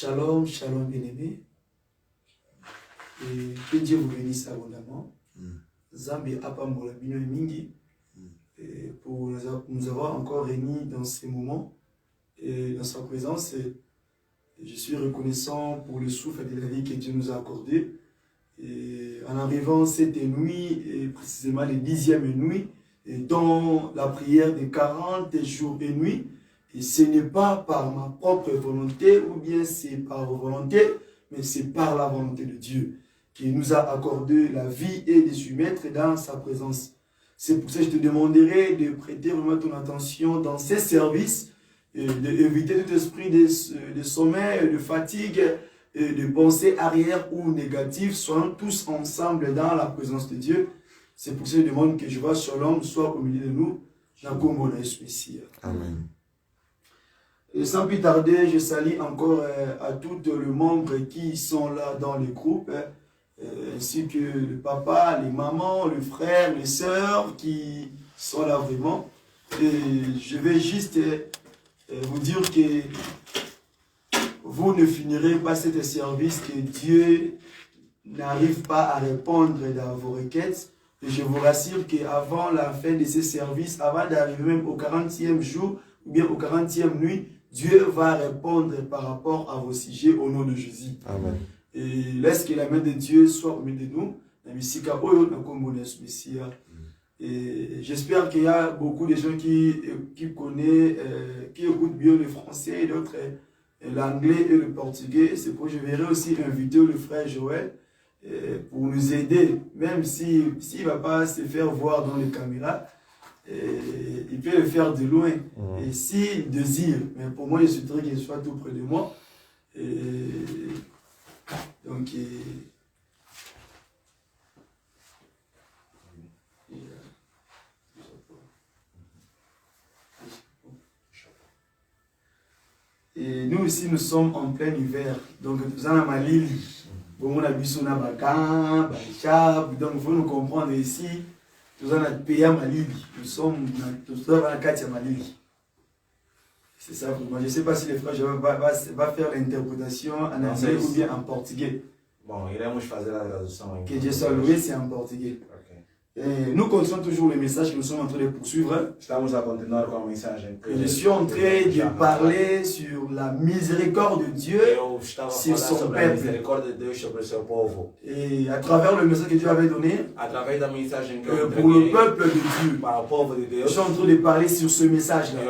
Shalom, shalom bien-aimés. Et que Dieu vous bénisse abondamment. Zambi apambola bino mingi. Et pour nous avoir encore réunis dans ces moments et dans sa présence. Et je suis reconnaissant pour le souffle de la vie que Dieu nous a accordé. Et en arrivant cette nuit, et précisément les 10e nuit, et dans la prière des 40 jours et nuits, et ce n'est pas par ma propre volonté, ou bien c'est par volonté, mais c'est par la volonté de Dieu, qui nous a accordé la vie et de se mettre dans sa présence. C'est pour ça que je te demanderai de prêter vraiment ton attention dans ces services, d'éviter tout esprit de sommeil, de fatigue, de pensées arrière ou négatives, soyons tous ensemble dans la présence de Dieu. C'est pour ça que je demande que je vois Shalom soit au milieu de nous. Amen. Et sans plus tarder, je salue encore à tous les membres qui sont là dans le groupe, ainsi que le papa, les mamans, le frère, les sœurs qui sont là vraiment. Et je vais juste vous dire que vous ne finirez pas cet service, que Dieu n'arrive pas à répondre à vos requêtes. Et je vous rassure qu'avant la fin de ce service, avant d'arriver même au 40e jour, ou bien au 40e nuit, Dieu va répondre par rapport à vos sujets au nom de Jésus. Amen. Et laisse que la main de Dieu soit au milieu de nous. Et j'espère qu'il y a beaucoup de gens qui connaissent, qui écoutent bien le français et d'autres l'anglais et le portugais. C'est pourquoi je verrai aussi inviter le frère Joël pour nous aider, même s'il ne va pas se faire voir dans les caméras. Il peut le faire de loin. Et s'il désire, mais pour moi, je souhaiterais qu'il soit tout près de moi. Donc, et nous ici, nous sommes en plein hiver. Donc, nous avons ma lille. Bon, on a vu son abacan, donc il faut nous comprendre ici. Nous avons payé à Malili. Nous sommes dans la carte à Malili. C'est ça pour moi. Je ne sais pas si les frères va faire l'interprétation en anglais ou bien en portugais. Bon, iremos fazer a tradução. Que Dieu soit loué, c'est en portugais. Et nous continuons toujours le message que nous sommes en train de poursuivre. Estamos a continuar com a mensagem. Je suis en train de parler sur la miséricorde de Dieu sur son peuple. Et à travers le message que Dieu avait donné pour le peuple de Dieu, je suis en train de parler sur ce message-là.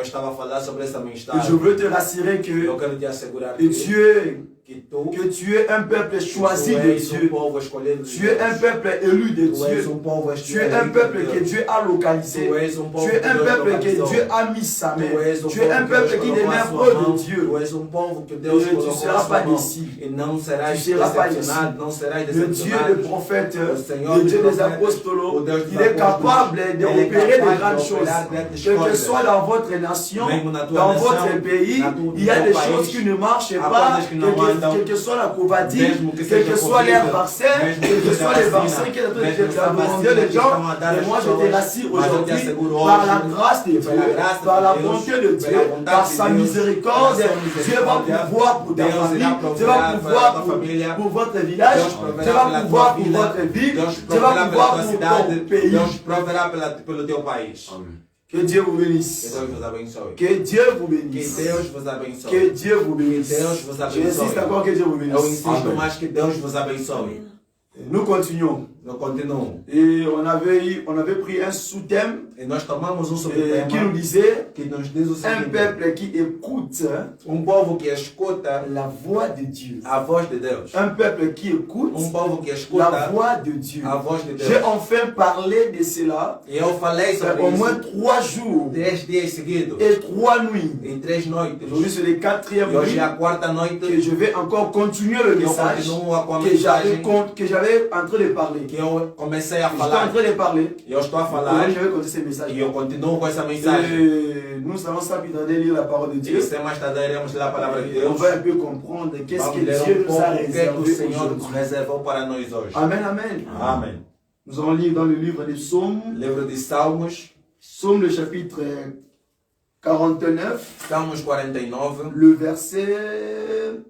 Et je veux te rassurer que tu es un peuple choisi de Dieu. Tu es un peuple élu de Dieu. Tu es un peuple que Dieu a localisé. Tu es un peuple que Dieu a mis sa main. Tu es un peuple qui demeure près de Dieu. Et tu ne seras pas déçu. Tu ne seras pas déçu. Le Dieu des prophètes, le Dieu des apôtres, il est capable d'opérer de grandes choses. Quel que soit dans votre nation, dans votre pays, il y a des choses qui ne marchent pas. Quelle que soit la covadie, quel que soit l'air vaccin, quel que soit les vaccins qui ont demandé les gens, et moi je te rassure aujourd'hui, par la grâce de Dieu, par la bonté de Dieu, par sa miséricorde, Dieu va pouvoir pour ta famille, Dieu va pouvoir pour votre village, Dieu va pouvoir pour votre ville, Dieu va pouvoir pour ton pays. Que Dieu vous bénisse. Que Dieu vous bénisse. Que Dieu vous bénisse. J'insiste encore que Dieu vous bénisse. Nous continuons. Et on avait pris un sous-thème qui nous disait un peuple qui écoute la voix de Dieu. Un peuple qui écoute la voix de Dieu. J'ai enfin parlé de cela au moins 3 jours et 3 nuits. Aujourd'hui c'est le 4e nuit que je vais encore continuer le message que j'avais en train de parler. Eu comecei a falar. Estou en train de parler. Eu estou a falar. Je vais continuer ce message. E eu continuo com essa mensagem. Nous allons s'appuyer lire la parole de Dieu. E sem mais tarde iremos ler a palavra de Deus. On va un peu comprendre qu'est-ce que Dieu nous a réservé aujourd'hui. Amen, amen. Amen. Nous allons lire dans le livre des Psaumes. Livre de Salmos. Psaume le chapitre 49. Salmos 49. Le verset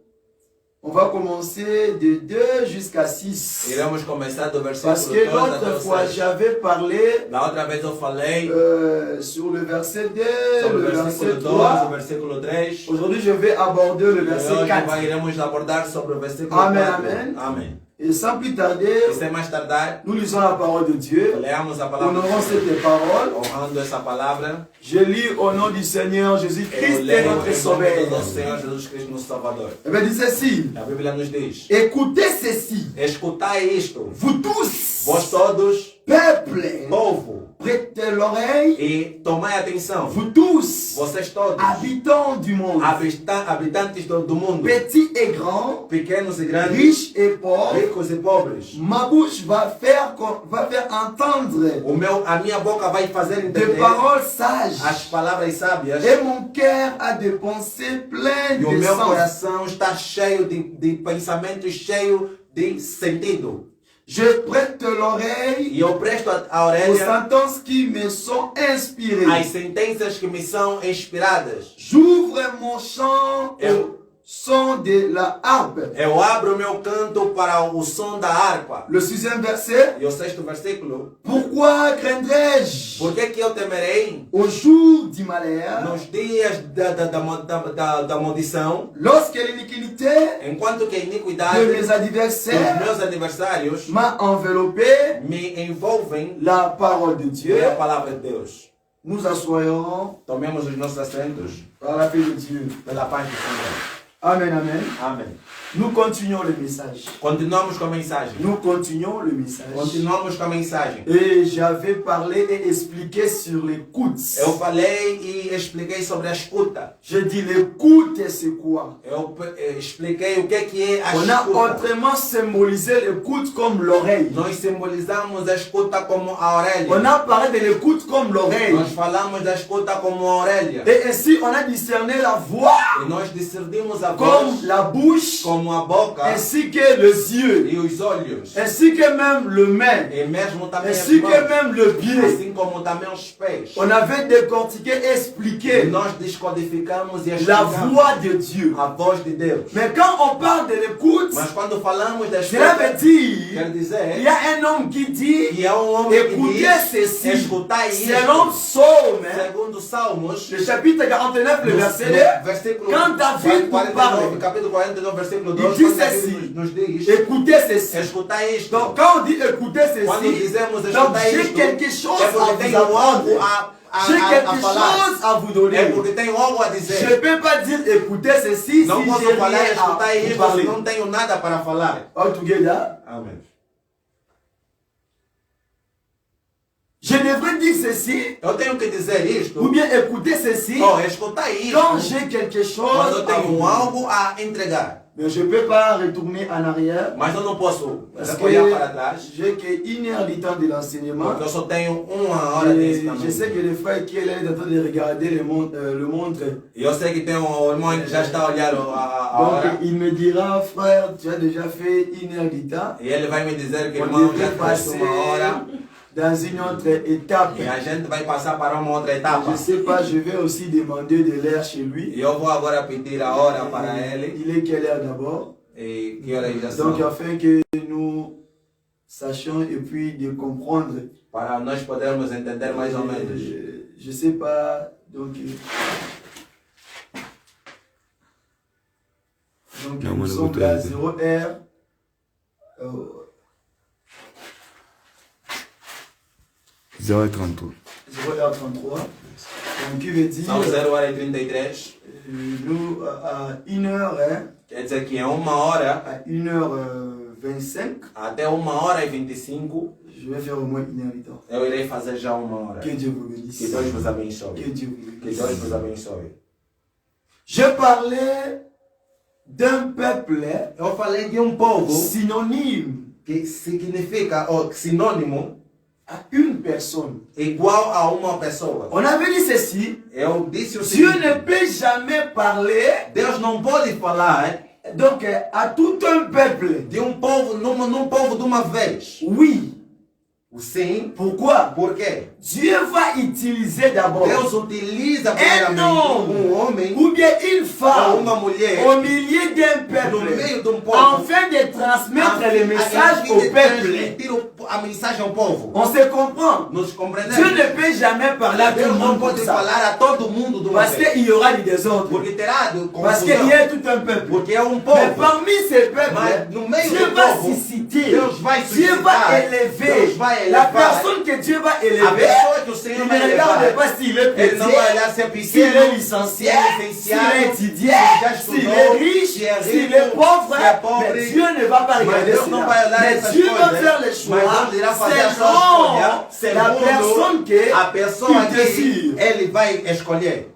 On va commencer de 2 jusqu'à 6. Iremos começar do versículo Parce que 2 até l'autre o fois, 6. j'avais parlé Da outra vez eu falei sur le verset 2, sobre le o verset versículo 2, 3. o versículo 3. Aujourd'hui, je vais aborder le E verset hoje 4. iremos abordar sobre o versículo Amen, 4. amen. Amém. Et sans plus tarder, E sem mais tardar, nous lisons la parole de Dieu. leamos a palavra de Honorons Deus, cette parole. honrando essa palavra. Je lis au nom du Seigneur Eu Jésus-Christ et leio notre em nome Sauveur. do nosso Senhor Jesus Cristo, nosso Salvador. Eh bien, dit ceci. A Bíblia nos diz: Écoutez ceci, escutai isto, vous tous, vós todos, peuple, povo, prêtez l'oreille, e tomai atenção, vous tous, vocês todos, habitants du monde, habitantes do mundo, petits et grands, pequenos e grandes, riches et pauvres. ricos e pobres. Ma bouche va faire entendre A minha boca vai fazer des entender paroles sages as palavras sábias, et mon cœur a des pensées pleines e o de meu sens. coração está cheio de pensamentos, cheio de sentido. Je prête l'oreille E eu presto a aux orelha sentences qui me sont inspirées. às sentenças que me são inspiradas. J'ouvre mon chant au son de la harpe. Eu abro meu canto para o som da harpa. Le 6e verset. E o 6º versículo: Pourquoi craindrais-je por que eu temerei au jour du malheur, nos dias da maldição, lorsque l'iniquité enquanto que a de iniquidade mes dos adversaires meus adversários m'a enveloppé? me envolvem La parole de Dieu. é a palavra de Deus. Nous assoyons Tomemos os nossos assentos par la paix de Dieu. pela paz do Senhor. Amen, amen. Amém. Nous continuons le message. Continuamos com a mensagem. Nous continuons le message. Continuamos com a mensagem. Et j'avais parlé et expliqué sur l'écoute. Eu falei e expliquei sobre a escuta. Je dis l'écoute, c'est quoi? Eu expliquei o que é a On a escuta. autrement symbolisé l'écoute comme l'oreille. Nós simbolizamos a escuta como a orelha. On a parlé de l'écoute comme l'oreille. Nós falamos da escuta como a orelha. Et ainsi, on a discerné la voix E nós discernimos a comme voz la bouche, como a boca ainsi que les yeux, e os olhos. ainsi que même le main, E mesmo também as ainsi que mãos. même le pied. Assim como também os pés. On avait décortiqué et E expliqué nós descodificamos e la explicamos voix de Dieu. a voz de Deus. Mais quand on parle de l'écoute, Mas quando falamos da cela veut escuta, dire, quer il dizer y a un homme qui dit, que é homem que écoutez diz, ceci, escutai selon isto. Psaume, Segundo Salmos, le chapitre 49, le verset 2, versículo quand David nous 49, parle, capítulo 49, versículo il 2, dit quando David ceci, nos diz, écoutez ceci. escutai isto. Donc quand on dit écoutez Quando ceci, dizemos donc escutai j'ai isto, quelque chose é à porque vous tenho algo apprendre. J'ai a quelque falar. chose à vous donner. É porque tenho algo a Je dizer. ne peux pas dire écoutez ceci Não si posso j'ai falar, rien escutai à vous isto, se parler. não tenho nada para falar. All together. Amém. Je devrais dire ceci Eu tenho que dizer isto, ou bien écouter ceci escutai isto, quand j'ai quelque chose quando eu à vous tenho dire. algo a entregar. Mais je ne peux pas retourner en arrière Mas eu não posso parce que olhar para trás, j'ai qu'une heure du temps de l'enseignement. porque eu só tenho uma hora de Et ensinamento. je sais que le frère qui est en train de regarder le montre. E eu sei que tem um irmão que já está a olhar a hora. Donc il me dira, frère, tu as déjà fait une heure du temps. E ele vai me dizer que o On irmão devrait já fez passer uma hora. dans une autre étape. E a gente vai passar para uma outra Je etapa. ne sais pas, je vais aussi demander de l'air chez lui. E eu vou agora pedir a hora para ele. Il est quelle heure d'abord? E que horas já Donc são? afin que nous sachions et puis de comprendre. Para nós podermos entender mais ou menos. Je sais pas, donc nous sommes à 0h. 0h33. 0h33. Donc qui veut dire São 0h33. nous à 1h, hein, Quer dizer que em uma hora à 1h25, até 1h25 je vais faire au moins 1h du temps. eu irei fazer já uma hora. Que Que Dieu vous bénisse. Deus vos abençoe. Que Dieu vous Que bénisse. Deus vos abençoe. Je parlais d'un peuple Eu falei de povo synonyme que significa, ou sinônimo, à une personne. igual a uma pessoa. On avait dit ceci, Eu disse o Dieu seguinte: ne peut jamais parler Deus não pode falar donc à tout un peuple. de povo num povo de uma vez. Oui. Sim. Pourquoi? Por quê? Dieu va utiliser d'abord Deus utiliza un primeiramente homme homem ou bien qu'une femme uma mulher au milieu d'un no peuple, meio de um povo, afin de transmettre le message au peuple. transmitir a mensagem ao povo. On se comprend. Nos compreendemos. Dieu ne peut jamais parler à tout le Deus não monde comme pode ça. falar a todo mundo de uma Parce vez. qu'il y aura du désordre. Porque terá de Parce qu'il confusão. y a tout un peuple. Porque é um Mais povo. parmi ces peuples, Mas no meio Dieu do va povo, susciter. Deus vai Dieu suscitar. va élever. Deus vai La elevar. personne que Dieu va A élever, pessoa que o il Senhor ne vai regarde levar. pas s'il est Ele não vai olhar se é petit, s'il est pequeno, licencié, se é s'il licenciado, est étudiant, se já s'il estudou, est riche, se é s'il rico, est pauvre. se é pobre. Mais Dieu ne va pas Mas regarder Deus não cela. vai olhar Mais essas Dieu va coisas. faire les Mas choix Deus irá fazer a sua selon escolha la personne que a pessoa tu que désires. ele vai escolher.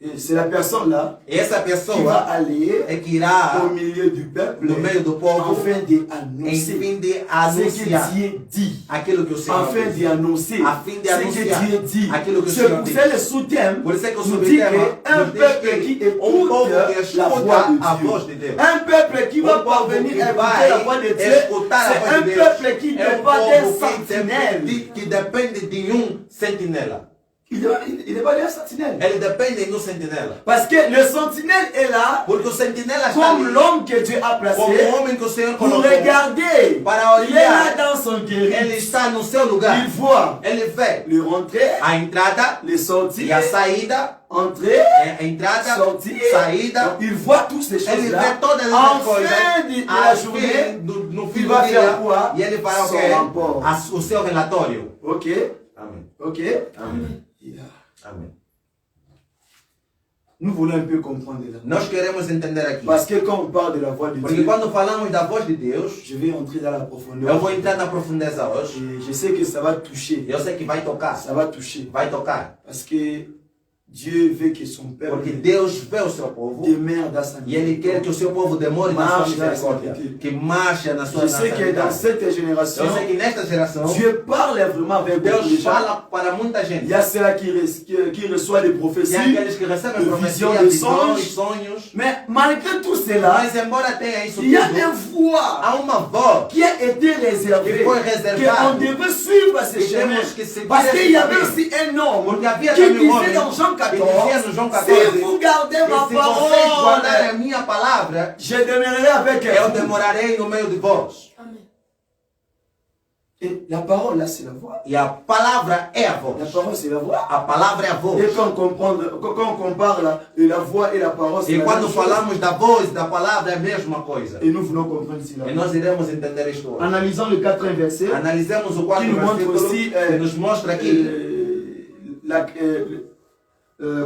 Et c'est la personne là E essa qui va pessoa aller é que irá au milieu du peuple no meio do povo afin de em annoncer fim de ce que anunciar Dieu dit. aquilo que o Senhor Afin diz. de annoncer A fim de ce que anunciar Dieu dit. aquilo que o C'est Senhor pour diz. ça le sous-thème Por isso é que o nous dit subtema qu'un nos diz peuple qui que écoute povo que la voix escuta a voz de de Dieu. Deus. Un peuple qui va povo parvenir que à écouter vai la voix de Dieu. escutar a C'est voz un de Deus. peuple qui É dépend d'un povo sentinelle. que depende de sentinela. Il dépend d'un sentinelle. Ele depende de sentinela. Parce que le sentinelle est là Porque o sentinela está comme ali l'homme que Dieu a placé como o homem que o Senhor pour colocou. regarder. Para Il est là olhar. dans son guéri. Ele está no seu lugar. Il voit Ele vê le rentrer, a entrada le sortir, e a saída. entrer, A entrada, sortir. saída. Il voit toutes ces Ele choses-là. vê todas En essas coisas. fin de la Ao journée, fim no fim il do va dia. faire quoi? E ele fará o Son quê? rapport. O seu relatório. Ok, Amém. ok. Amém. Yeah. Amém. Nous voulons un peu comprendre là. Nós queremos entender aqui. Parce que quand on parle de la voix de Porque Dieu, quando falamos da voz de Deus, je vais entrer dans la profondeur. eu vou entrar na profundeza hoje. Et je sais que ça va toucher. Eu sei que vai tocar. Ça va toucher. Vai tocar. Parce que Dieu veut que son peuple Porque Deus vê o seu povo. demeure dans sa E Ele quer que o seu povo demore na sua Marche na misericórdia. santidade. Que marche na sua Je sais que dans santidade. cette génération, Eu sei que nesta geração, Dieu parle vraiment avec beaucoup de Deus gens. fala para muita gente. Il y a ceux qui reçoivent des E prophéties. aqueles que recebem de profecias, visão, de visões, sonhos. Mais malgré tout cela, Mas embora tenha isso il y a tudo, une voix há uma voz qui a été réservée. que foi reservada. Qu'on devait suivre ce Que chemin. temos que seguir Parce qu'il y esse avait caminho. aussi un homme Porque havia qui também um homem disait dans Jean que dizia 14, no João si 14, vous gardez e ma se vocês guardarem a parole, minha palavra, je demeurerai avec eu vous. demorarei no meio de vós. Et la parole là, c'est la voix. E a palavra é a La voz. parole, c'est la voix. A palavra é a voz. Et quand on compare la voix et la parole, c'est E la quando même chose. falamos da voz e da palavra é a mesma coisa. Et nous voulons comprendre cela. E nós iremos entender isto hoje. Analysons le 4e verset. Analisemos o quarto Que nous montre versículo aussi, que nos mostra aqui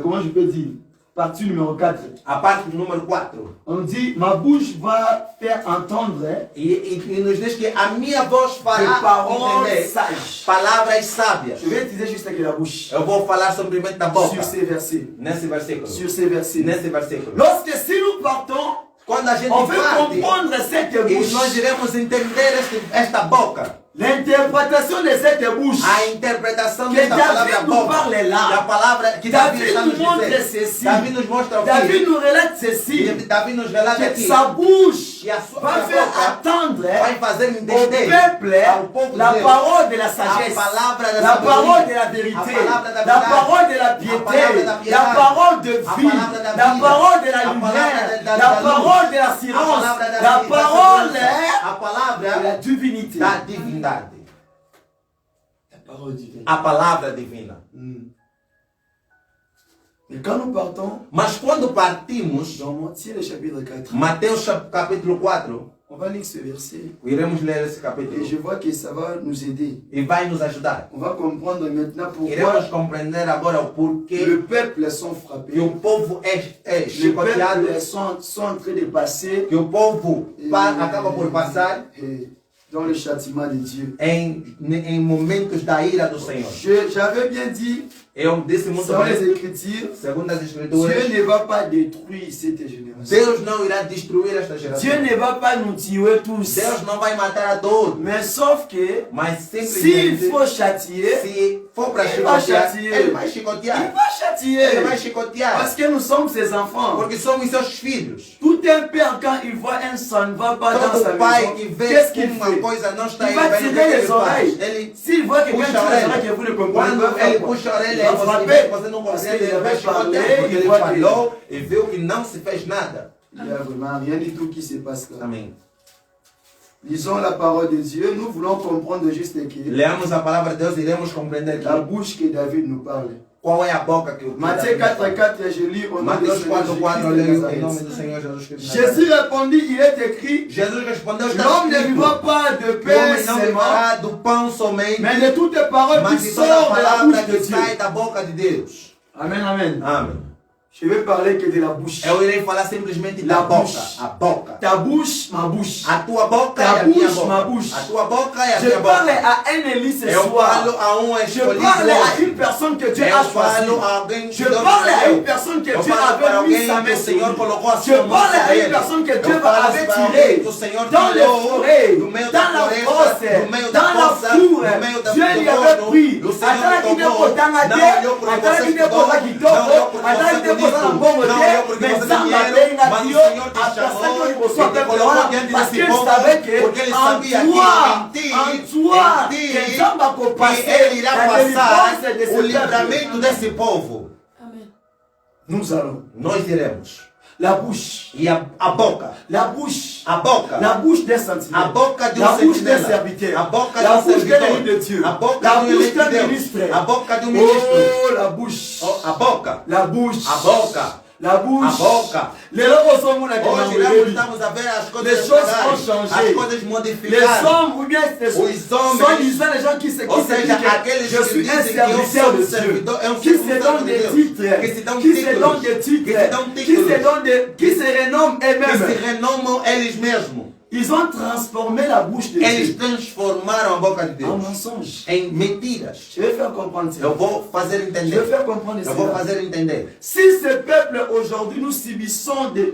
comment je peux dire, partie numéro 4. a parte número 4. On dit, ma bouche va faire entendre E nos diz que a minha voz des fará paroles entender sages. palavras sábias. Je vais utiliser juste avec la bouche. Eu vou falar simplesmente da boca. Sur ces versets. Nesse versículo. Sur ces versets. Nesse versículo. Lorsque si nous partons, Quando a gente on veut parte, comprendre cette e nós bouche. iremos entender esta boca. L'interprétation de cette bouche. A interpretação Que desta palavra David nous boca. parle là. Da palavra que Davi David está nos nous montre dizendo. ceci. Davi nos mostra o David que nous relate ceci. Davi nos relata Que aqui. sa bouche E a sua va faire boca attendre vai fazer au entender peuple ao povo la de Deus parole de la sagesse, a palavra da la sabedoria, parole de la vérité, a palavra da la verdade, parole de la a piété, palavra da la piedade, parole de a vie, palavra da la vida, parole de la a palavra lumière, da la luz, parole de la a science, palavra da la vida, parole a de palavra la divinité. da divindade. La parole divine. A palavra divina. Mais quand nous partons Mas quando partimos, dans Matthieu le chapitre 4, Mateus capítulo 4, on va lire ce verset iremos ler esse et capítulo je vois que ça va nous aider. e vai nos ajudar. On va comprendre maintenant pourquoi Iremos compreender agora o porquê le peuple sont frappés. que o povo é Le chicoteado, peuple sont en train de passer que o povo acaba por passar dans le châtiment de Dieu. em momentos da ira do Senhor. J'avais bien dit, Eu disse muito dans les bem, Écritures, segundo as Escrituras, Dieu ne va pas détruire cette génération. Deus não irá destruir esta Dieu geração. ne va pas nous tuer tous. Deus não vai matar a todos, Mais sauf que, mas s'il simplesmente, faut châtier, se for para Ele vai chicotear, chatear. ele vai il chicotear. va Ele vai châtier. chicotear. Parce que nous sommes ses enfants. Porque somos seus filhos. Tout un père, quand il voit un son ne va pas dans sa Todo pai maison, que vê qu'est-ce que qu'il uma fait? coisa não está Il indo va bem, o que tirer ele les oreilles. faz? Ele S'il voit quelqu'un puxa tire a les orelha. oreilles que vous ne comprenez Quando pas, ele faire quoi? puxa a orelha, l'a frappé. Você não Parce compreende, qu'il avait parlé, porque ele falou e viu que não se fez nada. Il n'y a vraiment rien du tout qui se passe là. Amém. Lisons la parole de Dieu, nous voulons comprendre juste que Leamos a palavra de Deus e iremos compreender la que bouche que David nous parle. qual é a boca que o Matthieu 4,4, je lis au nom de Mateus 4:4, eu leio em nome Jésus. do Senhor Jesus Cristo. Jésus répondit, il est écrit, Jesus respondeu, está l'homme ne escrito, vivra pas de o pain homem não seulement, viverá do pão somente, mais de toutes les paroles mas qui de toda a sortent de la palavra bouche de que Dieu. sai da boca de Deus. Amen, amen. Amém. Je vais parler que de la bouche. Eu irei falar simplesmente da La boca. bouche. A boca. Ta bouche, ma bouche. A tua boca Ta e a minha bouche, ma boca. bouche. A tua boca e a Je minha parle boca. à un Élie ce Eu soir. falo a um Je escolhido parle à hoje. une personne que Dieu Eu a choisie. falo a alguém que Je Deus parle à escolheu. une personne que Eu Dieu falo para avait mis alguém sa que main o sur Senhor lui. colocou a Je sua mão parle à sobre une ele. personne que Eu Dieu falo avait para alguém tiré que o Senhor dans les tirou forêts, do meio da dans la floresta, fosse, do meio dans da la fossa, fourre. do meio da Dieu lui do avait forno. pris. O Senhor Atala tocou. kide kotanga Não te, olhou porque atala você kide estudou. koza Não kitoko, olhou porque atala você kide é koza na bonito. mbongo Não olhou porque te, mais você tem Nzamba dinheiro. abenga Mas o Dio, Senhor te apesa chamou que liboso e te apepe colocou wana, diante parce desse qu'il povo, savait que porque ele en sabia que toi, que Nzamba que kopase ele irá la passar délivrance de o ce peuple. livramento desse povo. Amen. Nous allons. Nós iremos. La bouche. E a boca. La bouche. A boca. La bouche des sentinelles. A boca de La bouche des sentinela. serviteurs. A boca La de um bouche d'un servidor. élu de Dieu. A boca La de um bouche eleito d'un de Deus. ministre. A boca de um ministro. Oh, la bouche. Oh, a boca. La bouche. A boca. La bouche. A boca. Les logos sont mon Hoje nós estamos a ver as coisas Les choses mudarem, ont changé. as coisas Les modificaram. hommes ou bien Os homens, soi-disant les gens qui se ou seja, disent aqueles je que suis un dizem que eu serviteur sou de um servidor, é um Dieu, qui se servidor donnent de des Deus, titres, que se dão qui se títulos, donnent des titres, que se dão qui títulos, se donnent des, qui se renomment que se eux-mêmes. renomam eles mesmos. Ils ont transformé la bouche de Eles Dieu transformaram a boca de en Deus mensonge. em mentiras. Je vais faire comprendre ça. Eu vou fazer Je vais entender. faire comprendre Eu vou cela. fazer entender. Si ce peuple aujourd'hui nous subissons de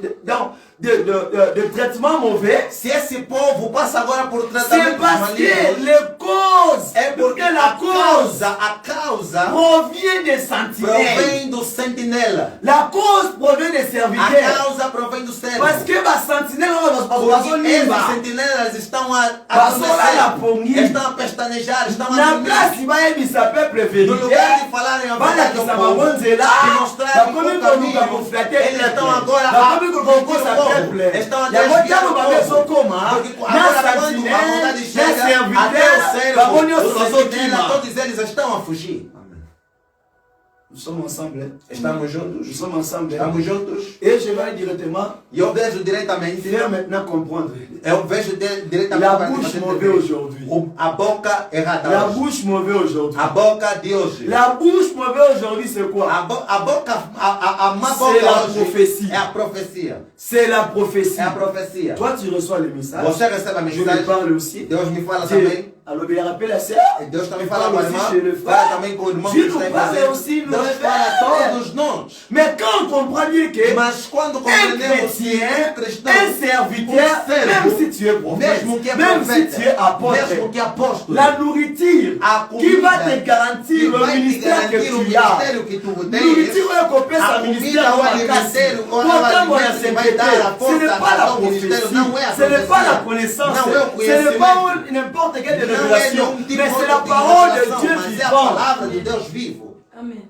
traitements mauvais, Se esse povo passa agora por c'est tratamentos parce que malignos, les causes, é porque la cause a causa provient des sentinelles. provém do sentinela. La cause provient des A serviteurs. causa provém do servo. Parce que les sentinelles Porque esses sentinelas estão a Basora estão a pestanejar, estão a na dormir. place baebisa peuple No vérité lugar de falarem a verdade ao balakisa povo, bango nzela de mostrarem bakomi o koluka caminho, koflate eles estão agora bakomi a kokokosa povo, peuple estão a yango desviar ntango o bango povo. ezokoma Porque na agora quando a sentinelle vontade na chega, até o serviteur bango servo, nyonso o sentinela, bazokima. todos eles estão a fugir. Nous sommes ensemble. Hein? Estamos Nous juntos. sommes ensemble. Hein? Estamos juntos. Et je vais directement E eu vejo diretamente, faire maintenant comprendre. eu vejo diretamente La para bouche você mauvaise entender. aujourd'hui. A boca errada La hoje. bouche mauvaise aujourd'hui. A boca de hoje. La bouche mauvaise aujourd'hui, c'est quoi? A boca, a má C'est boca la hoje prophétie. é a profecia. C'est la prophétie. É a profecia. Toi, tu reçois le message. Você recebe a Je lui mensagem, parle aussi. Deus me fala Dieu, também. alors, il rappelle la sœur. E Deus também Il fala parle com a aussi irmã, chez le fala frère. também com o irmão que Dieu está nous em parle fazer. aussi, nous Deus fala a révèle. todos nós. Mais quand on comprend bien que Mas quando un compreendemos que chrétien, um cristão, un serviteur, même si tu es prophète, mesmo que é même si tu es profeta, apôtre, mesmo que é apóstolo, la nourriture a qui va comida te garantir que le vai te ministère que garantir o tu as. ministério que tu tens, Nourriture oyo kopesa a ministère comida ou makasi. alimentaire ou Pourtant, moi, alimento c'est que vai dar a ce n'est força pas la ao ministério, prophétie, não é a ce n'est pas la profecia, connaissance, não é o ce n'est pas conhecimento, n'importe quelle não é révélation, nenhum tipo mais c'est de la parole de revelação, Dieu mas é a vivant. palavra de Deus vivo. Amen.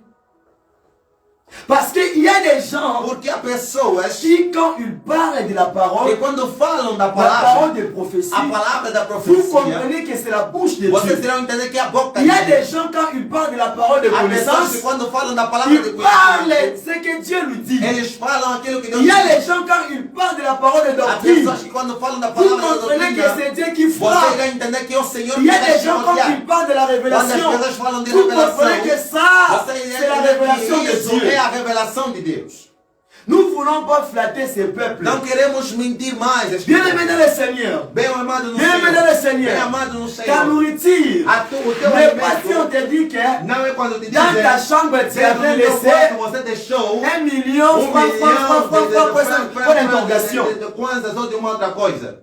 Parce qu'il y a des gens Porque há pessoas qui, quand ils parlent de la que parole, quando falam da la parole palavra, de prophétie, a palavra da vous profecia, comprenez que c'est la bouche de vocês Dieu. terão entender que é a boca Il y a de des Deus. gens, quand ils parlent de la parole de Há pessoas que connaissance, quando falam da palavra de ils parlent conhecimento, ce que Dieu lui dit. eles falam aquilo que Deus Il y a diz. les gens, quand ils parlent de la parole de Há doctrine, pessoas que quando falam da vous palavra da comprenez que doutrina, c'est Dieu qui você frappe. vai entender que é o Senhor Il que y a vai des gens, quand chamar. ils parlent de la Quando as révélation, pessoas falam de vous comprenez que revelação, ça, você c'est la révélation entende que de isso é Dieu. a revelação de Deus. Nous ne voulons pas flatter ces peuples. Não queremos mentir mais. Bien-aimés dans le Seigneur, Bem amado no bien-aimés dans le Senhor. Bem Seigneur, amado no ta Senhor. nourriture, O teu mais pas si on alimento te dit que não é quando te dans ta dizem chambre tu dentro avais do teu laissé quarto você deixou 1 million, francs pour l'interrogation. de Kwanzas ou de uma outra coisa.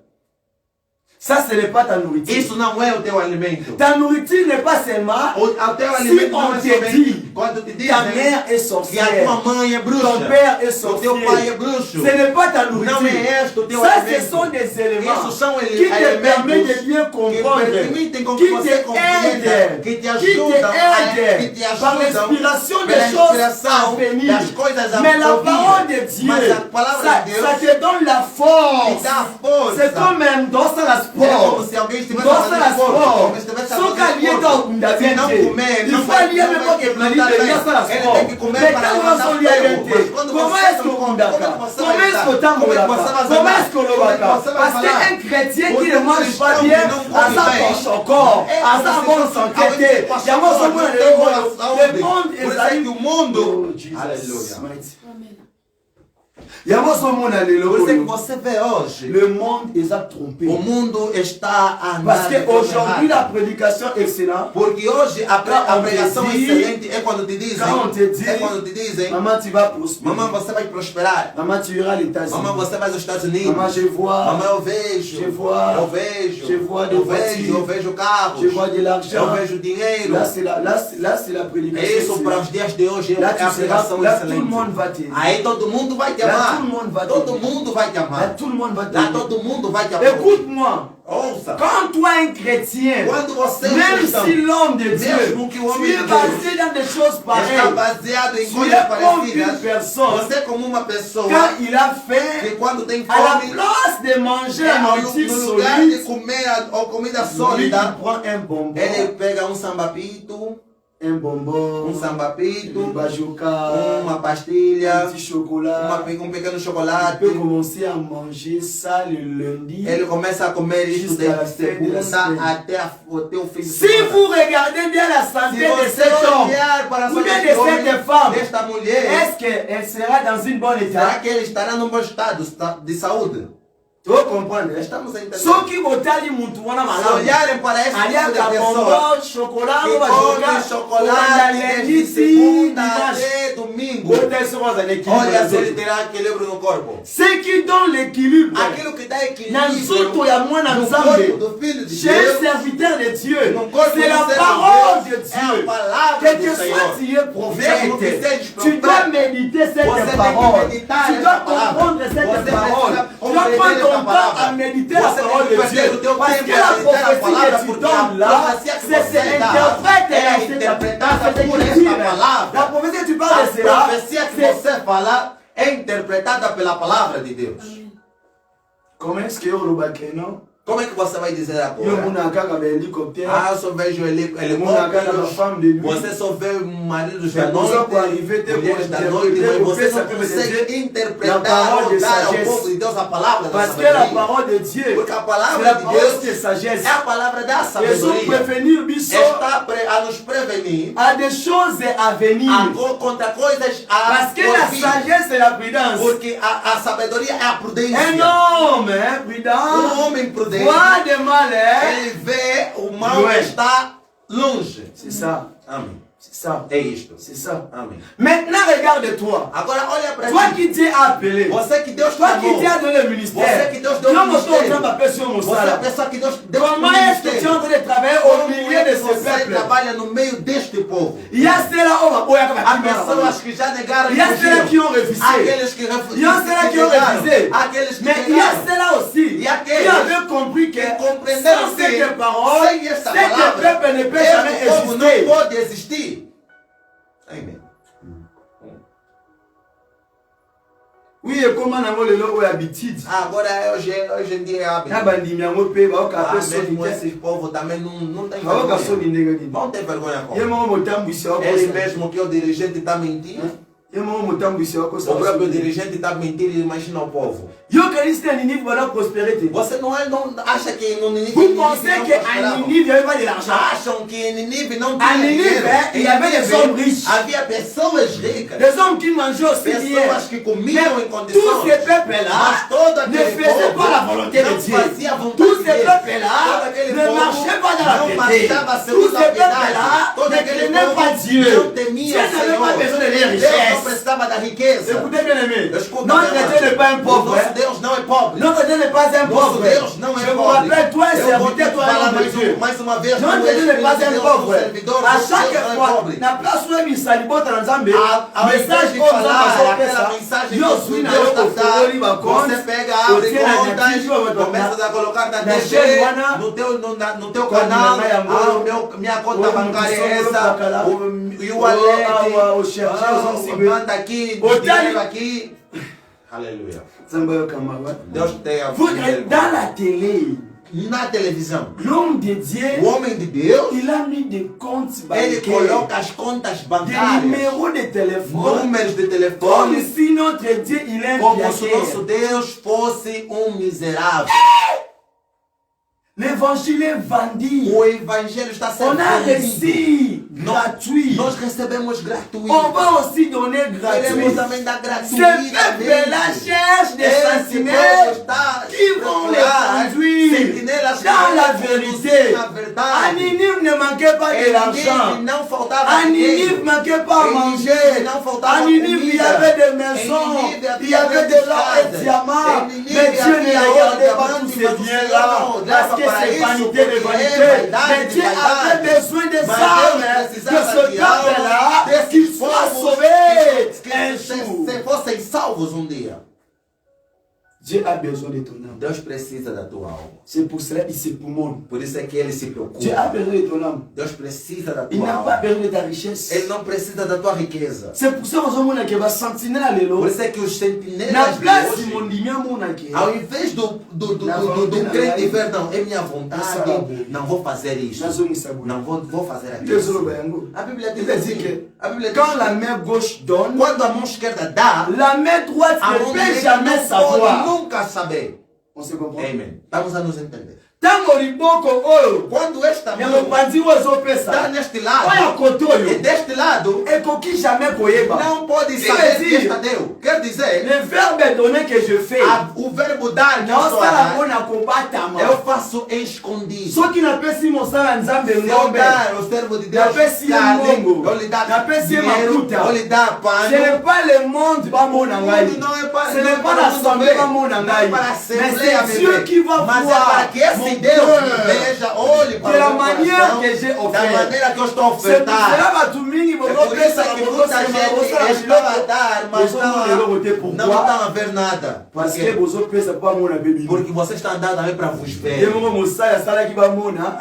Ça, ce n'est pas ta nourriture. Isso não é o teu alimento. Ta nourriture n'est pas seulement O teu alimento si não on é te somente dit quando te ta dizem mère est que a sorcière, tua mãe é bruxa, ton père est o teu pai é sorcier. bruxo. Ce n'est pas ta Não nourriture. é este o teu Ça, alimento. ce sont des éléments Isso são qui te permettent de bien comprendre, que permitem com qui que você compreenda, t'aident, que te qui ajudam, par l'inspiration des pela choses inspiração à venir. das coisas a Mais la ouvir. parole de Dieu, Mas a palavra de Deus ça te donne la te force. dá força. C'est comme un dans la É sport. como se alguém estivesse Dans fazendo la esporte, sport. como se estivesse Só que ali fazendo está esporte. o da Se não comer, il não faut vai ali même pas que planite bem. dans la Ele sport. tem que comer Mais para quand on levantar s'en ferro. lie Mas quando comment você est-ce qu'on come, combat? como você Comment vai est-ce dar? qu'on t'a Como é que você vai Comment dar? est-ce qu'on le Como é que bat? você vai Parce falar? qu'un chrétien qui Porque ne mange cristão pas que bien, não à come sa bem, penche encore, é à sa como bonne se santé. alguém Il y a passou moi ce não monde, tem boa le saúde. monde Por isso est é que o mundo, Oh, Jesus. aleluia. Mighty. Il y a moi ce monde, Por isso é que alléluia. você vê hoje, Le monde est à tromper. o mundo está a Parce andar de qu'aujourd'hui, la forma errada. prédication excellente. Porque hoje a Quand on te pregação dit- excelente é quando te dizem, Quand on te dit, é quando te dizem, maman, tu vas prospérer. mamãe, você vai prosperar. Maman, tu iras à l'États-Unis. Mamãe, você vai aos Estados Unidos. Maman, je vois. Mamãe, eu vejo. Je vois. Eu vejo. Je vois des eu voitures. vejo. Eu vejo carros. Je vois de l'argent. Eu vejo dinheiro. Là, c'est la prédication. É isso para os dias de hoje. Là, É tu a seras, pregação là, tout le excelente. monde va t'aider. Aí todo mundo vai te Là, amar. tout le monde va Todo t'aider. mundo vai te Là, amar. tout le monde va Lá t'aider. todo mundo vai te amar. Écoute-moi. Ouça. Quand toi, un chrétien, Quando você é um même cristão, si l'homme de Dieu, mesmo que o homem tu es de Deus basé dans des choses está pareilles, baseado em tu coisas es comme une parecidas, personne, você como uma pessoa quand il a que faim, quando tem à la fome, place de manger é un no petit lugar de solide, comer a comida lui, il sólida, prend un bonbon, ele pega sambapito, un bonbon, sambapito, un bajoka, uma un pastilha, petit chocolat. pequeno Il chocolate. peut commencer à manger ça le lundi. Ele começa a comer isso Jusqu'à la de fin de la segunda semaine. até o fim de Si semana. vous regardez bien la Se santé de você cet homme, olhar para a ou sua bien de cette femme, desta mulher, est-ce qu'elle sera dans une bonne será état? que ele estará num bom estado de saúde? Tu vas comprendre. Estamos a entender. Ceux qui vont aller mutuana Se malamu. olharem para esse Ali tipo de a pessoa bonbon, chocolat, que on va come jogar. chocolate desde segunda até domingo, olha se ele terá equilíbrio no corpo. Ce qui donne l'équilibre. Aquilo que dá Dans equilíbrio tout, il y a moins no d'ensemble. corpo do Filho de Chez un Deus, serviteur de Dieu, no corpo c'est do la servo parole de de Deus, é a Dieu. palavra Quel do que soit Senhor. tu es Mesmo que prophète, sejas tu dois profeta, méditer você cette tem que parole. meditar Tu essa dois palavra. comprendre Você cette precisa parole. Tu dois compreender prendre essa ton temps palavra. à méditer la Você parole tem que de perder Dieu. o teu Parce tempo que a la meditar a prophétie palavra, que tu porque a donnes là, profecia que c'est você dá interprète é dans cette interpretada por esta écriture. palavra. La prophétie que tu A parles de cela, profecia que c'est você fala é interpretada pela palavra de Deus. comment est-ce que Yorubake, non? Como é que você vai dizer Yo agora? muna kaka ba hélicoptère. Ah, eu só vejo Muna kaka ba femme de nuit. Você só vê maridos C'est da pour noite, ça pour arriver te mulheres da pour noite, mas você ça não peut consegue la interpretar parole ou de dar ao sagesse. povo de Deus a palavra da Parce que la sabedoria. parole de Dieu, Porque a c'est palavra la de parole Deus de sagesse. é a palavra da Ils ont sabedoria. prévenu Bisso Está a nos prevenir à des choses à venir. contra coisas a Parce que la ouvir. sagesse c'est la prudence. Porque a sabedoria é a prudência. Un homme prudent Homem prudente, voit de mal. ele vê o mal Não que é? está longe. C'est ça. Amém. C'est ça. É isto. C'est ça. Amém. Maintenant, regarde-toi. Agora olha para Toi ti. qui t'es appelé. Você que Deus Toi qui chamou. t'es donné le ministère. Você que Deus deu o Comment ministério. Você Você é a pessoa que Deus deu o Comment est-ce que tu es en ministério. train de travailler au Como milieu é de que ce você peuple? trabalha no meio deste povo? Il y a ceux-là, Há pessoas que já negaram il y a ceux-là qui ont refusé. Aqueles que Il y a ceux-là qui ont refusé. Aqueles que Mais il y a negaram. ceux-là aussi Il y a qui aqueles avaient compris que compreenderam sans que cette parole, sem esta ce palavra, peuple ne peut jamais este povo não existir. pode existir. Amém. Oui, et comment on a le habitude. Agora hoje em dia é hábito. Na bandimi yango pe ba ka Ah, pe mesmo so esse povo também não tem ba ka so vergonha. ni nega ni. Vão ter vergonha com. Ye mo motambu isi wa Ele ko. mesmo que é o dirigente está mentindo. Ye mo motambu isi wa ko. O próprio dirigente está mentindo e imagina o povo. Yo Christ en Ninive voilà prospérité. Você não acha que no Ninive Vous pensez que à Ninive il y avait pas de l'argent? acham que em Ninive não À tinha Ninive, dinheiro? il y avait des hommes riches. Havia pessoas ricas. Des hommes qui mangeaient aussi bien. Pessoas que comiam em Tous condições. ces peuples-là Mas todo ne aquele faisaient povo pas la volonté de não Dieu. fazia a vontade Tous de ces Deus. peuples-là Todo aquele ne povo marchaient pas dans la não piété. marchava Tous segundo a ces piedade. peuples-là Todo ne aquele craignaient povo pas Dieu. não Dieu temia o n'avait pas Senhor. besoin de leurs Deus não richesses. precisava da riqueza. Écoutez bien aimé, Escuta, notre meu Dieu n'est pas un irmão. pauvre. O nosso Deus não é pobre. Notre Dieu n'est n'est pas un pauvre. Je vous rappelle, toi, serviteur, toi, un homme de Dieu. Notre Dieu n'est pas un pauvre. À chaque fois, la place où il s'allie, message comme ça, yo suis na yo kofoli ba compte, começa a colocar na DG, no teu canal, minha conta bancária é essa, e o wallet, manda aqui, dinheiro aqui. Aleluia. Deus tem a dans la télé. Na televisão, l'homme de Dieu, o homem de Deus, il a mis des comptes ele bancaires, coloca as contas des bancárias, numéros de téléphone, números de comme telefone, si notre Dieu il est un como se o nosso piaqueur. Deus fosse miserável. L'évangile est vendu. O evangelho está sendo On a vendido. reçu gratuit. Nós recebemos gratuito. On va aussi donner Queremos gratuit. também dar Ce peuple-là cherche des sentinelles qui vont les conduire dans la vérité. À Ninive ne manquait pas de l'argent. Não faltava À Ninive ne manquait pas à manger. À Ninive il y avait des maisons, il y avait de l'or et des diamants. Mais Dieu ne regardait pas tous ces biens-là. Parce que c'est vanité de vanité. Mais Dieu avait besoin des âmes. Que ce peuple-là, qu'il soit sauvé un jour. Se fossem salvos dia. Dieu a besoin de ton âme. Deus precisa da tua alma. C'est pour cela qu'il se poumonne. Por isso é que ele se preocupa. Dieu a besoin de ton âme. Deus precisa da Il tua n'a pas alma. besoin de ta richesse. Ele não precisa da tua riqueza. C'est pour ça que va sentinelle à l'élo. Por isso é que os Na sentinelas place de de mon hoje, dimia mon aqui. ao invés do crente ver, não, é minha vontade, não vou fazer isso. Não vou fazer aquilo. A Bíblia diz que Quand la main gauche donne, quando a mão esquerda dá, la main droite a ne mão peut direita jamais não pode savoir. nunca saber. On se comprend? Amém. Estamos a nos entender. Tango liboko oyo. Quando esta Ya mão mopanzi ozo pesa. está neste Oya lado kotoyo. e deste lado, Ekoki jamais koyeba. não pode Il saber veut que dire, esta deu. Quer dizer, le verbe donné que je fais. o verbo dar que eu Na estou a osala dar, mona kobatama. eu faço escondido. Soki napesi mosala nzambe Se eu ngombe. dar o servo de Deus, Napesi carne, mbongo. eu lhe dar Napesi dinheiro, makuta. eu lhe dar Ce n'est pano. pas le monde va mona ngai. Tudo não é para, Ce não n'est é pas para l'assemblée va mona não é ngai. para a Mais Assembleia c'est Dieu viver. qui va Mas é para voir que esse mon Deus cœur. veja, olhe De para la o meu manière coração, que j'ai da offert. maneira que eu estou a C'est pour ofertar. cela batu mingi É bozo por isso pesa que bozo muita sema gente bozo la estava a biloko. dar, mas Bozo mona eloko te não pourquoi? estão a ver nada. Parce Por que quê? bozo pesa pa mona bebi. Porque vocês estão andando também para vos ver. Ye mongo mosala sala ki ba mona.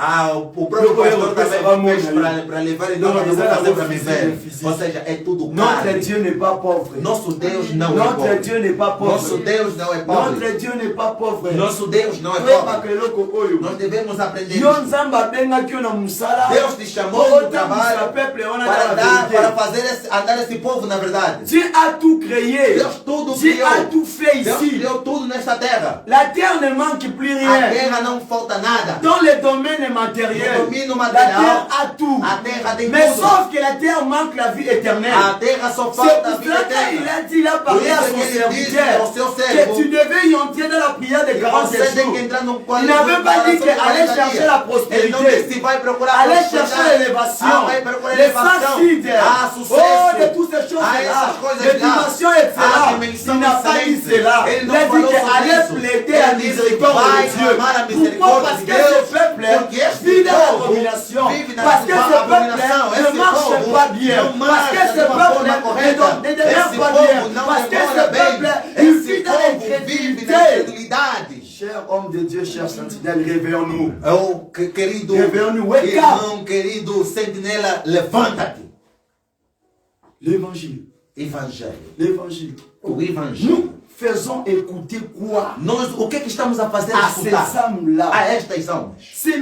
O próprio pastor também fez para levar e não Não, vou fazer para me ver. físico. Ou seja, é tudo Notre carne. Dieu n'est pas pauvre. Nosso Deus não é Notre pobre. Dieu n'est pas pauvre. Nosso Deus não é pobre. Notre Dieu n'est pas pauvre. Nosso Deus não é Toyeba pobre. keloko oyo. Nós devemos aprender Yo isso. nzambe abengaki yo na musala. Deus te chamou no trabalho para fazer andar esse povo na verdade. Dieu a tout créé. Deus tudo Dieu criou. a tout fait Deus ici. criou tudo nesta terra. La terre ne manque plus A rien. terra não falta nada. Dans le domaine No matériel, domínio la terre material, a tout. a terra tem Mais tudo. sauf que la terre manque la vie éternelle. A terra só C'est falta a pour vida cela qu'il eterna. a dit, il a Por parlé à isso son que ele disse serviteur ao seu que servo tu devais y entrer dans la prière de que 40 você tem jours. que entrar num Il n'avait pas dit que allait chercher la Ele não disse prospérité, se vai procurar allait prosperidade. chercher l'élévation, Vai procurar les elevação. facides, Ah, oh, sucesso. de toutes ces choses-là, essas coisas les lá. dimensions, etc. Ah, dimensão Il n'a pas dit excelente. cela. Ele Il não a dit falou qu'il sobre allait isso. plaider Ele la disse miséricorde vai de Dieu. clamar a Pourquoi? misericórdia Parce de que Deus. ce peuple Porque este vit dans povo l'abomination. vive na Parce que ce peuple abominação. ne Esse marche povo pas bien. não Parce que marcha ce de uma peuple forma correta. ne demeure Esse pas povo bien. não Parce que demora ce bem. peuple, il Esse vit dans povo vive na l'incrédulité. incredulidade. Cher homme de Dieu, cher sentinelle, réveillons-nous. Oh, querido Réveillons-nous, wake up. irmão, querido sentinela, levanta-te. L'évangile. Evangelho. L'évangile. O evangelho. Nous faisons écouter quoi Nós, o que é que estamos a fazer à ces escutar? âmes-là? A estas almas. C'est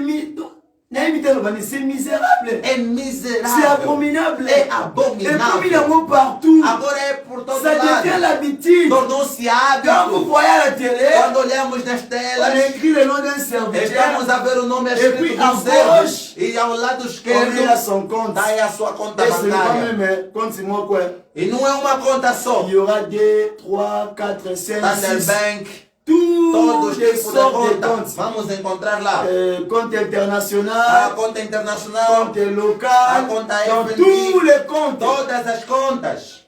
misérable. É C'est miserável. abominable. É Et comme il y a abominável. mot partout, Agora é por todo ça devient lado. l'habitude. Tornou-se Quand vous hábito. voyez à la télé, Quando olhamos nas on telas, écrit le nom d'un serviteur, estamos a ver o nome Et escrito puis, do à servo. gauche, E ao lado on met esquerdo, à son compte. dá aí a sua conta Et ce n'est pas bancária. même, continue quoi. E não é uma conta só. Il y aura 2, 3, 4, 5, Standard 6, Bank, tous todos os les tipos de sortes de conta. comptes. Vamos encontrar lá. Compte A international, conta internacional, compte a local, conta dans FNB, tous les comptes. todas as contas.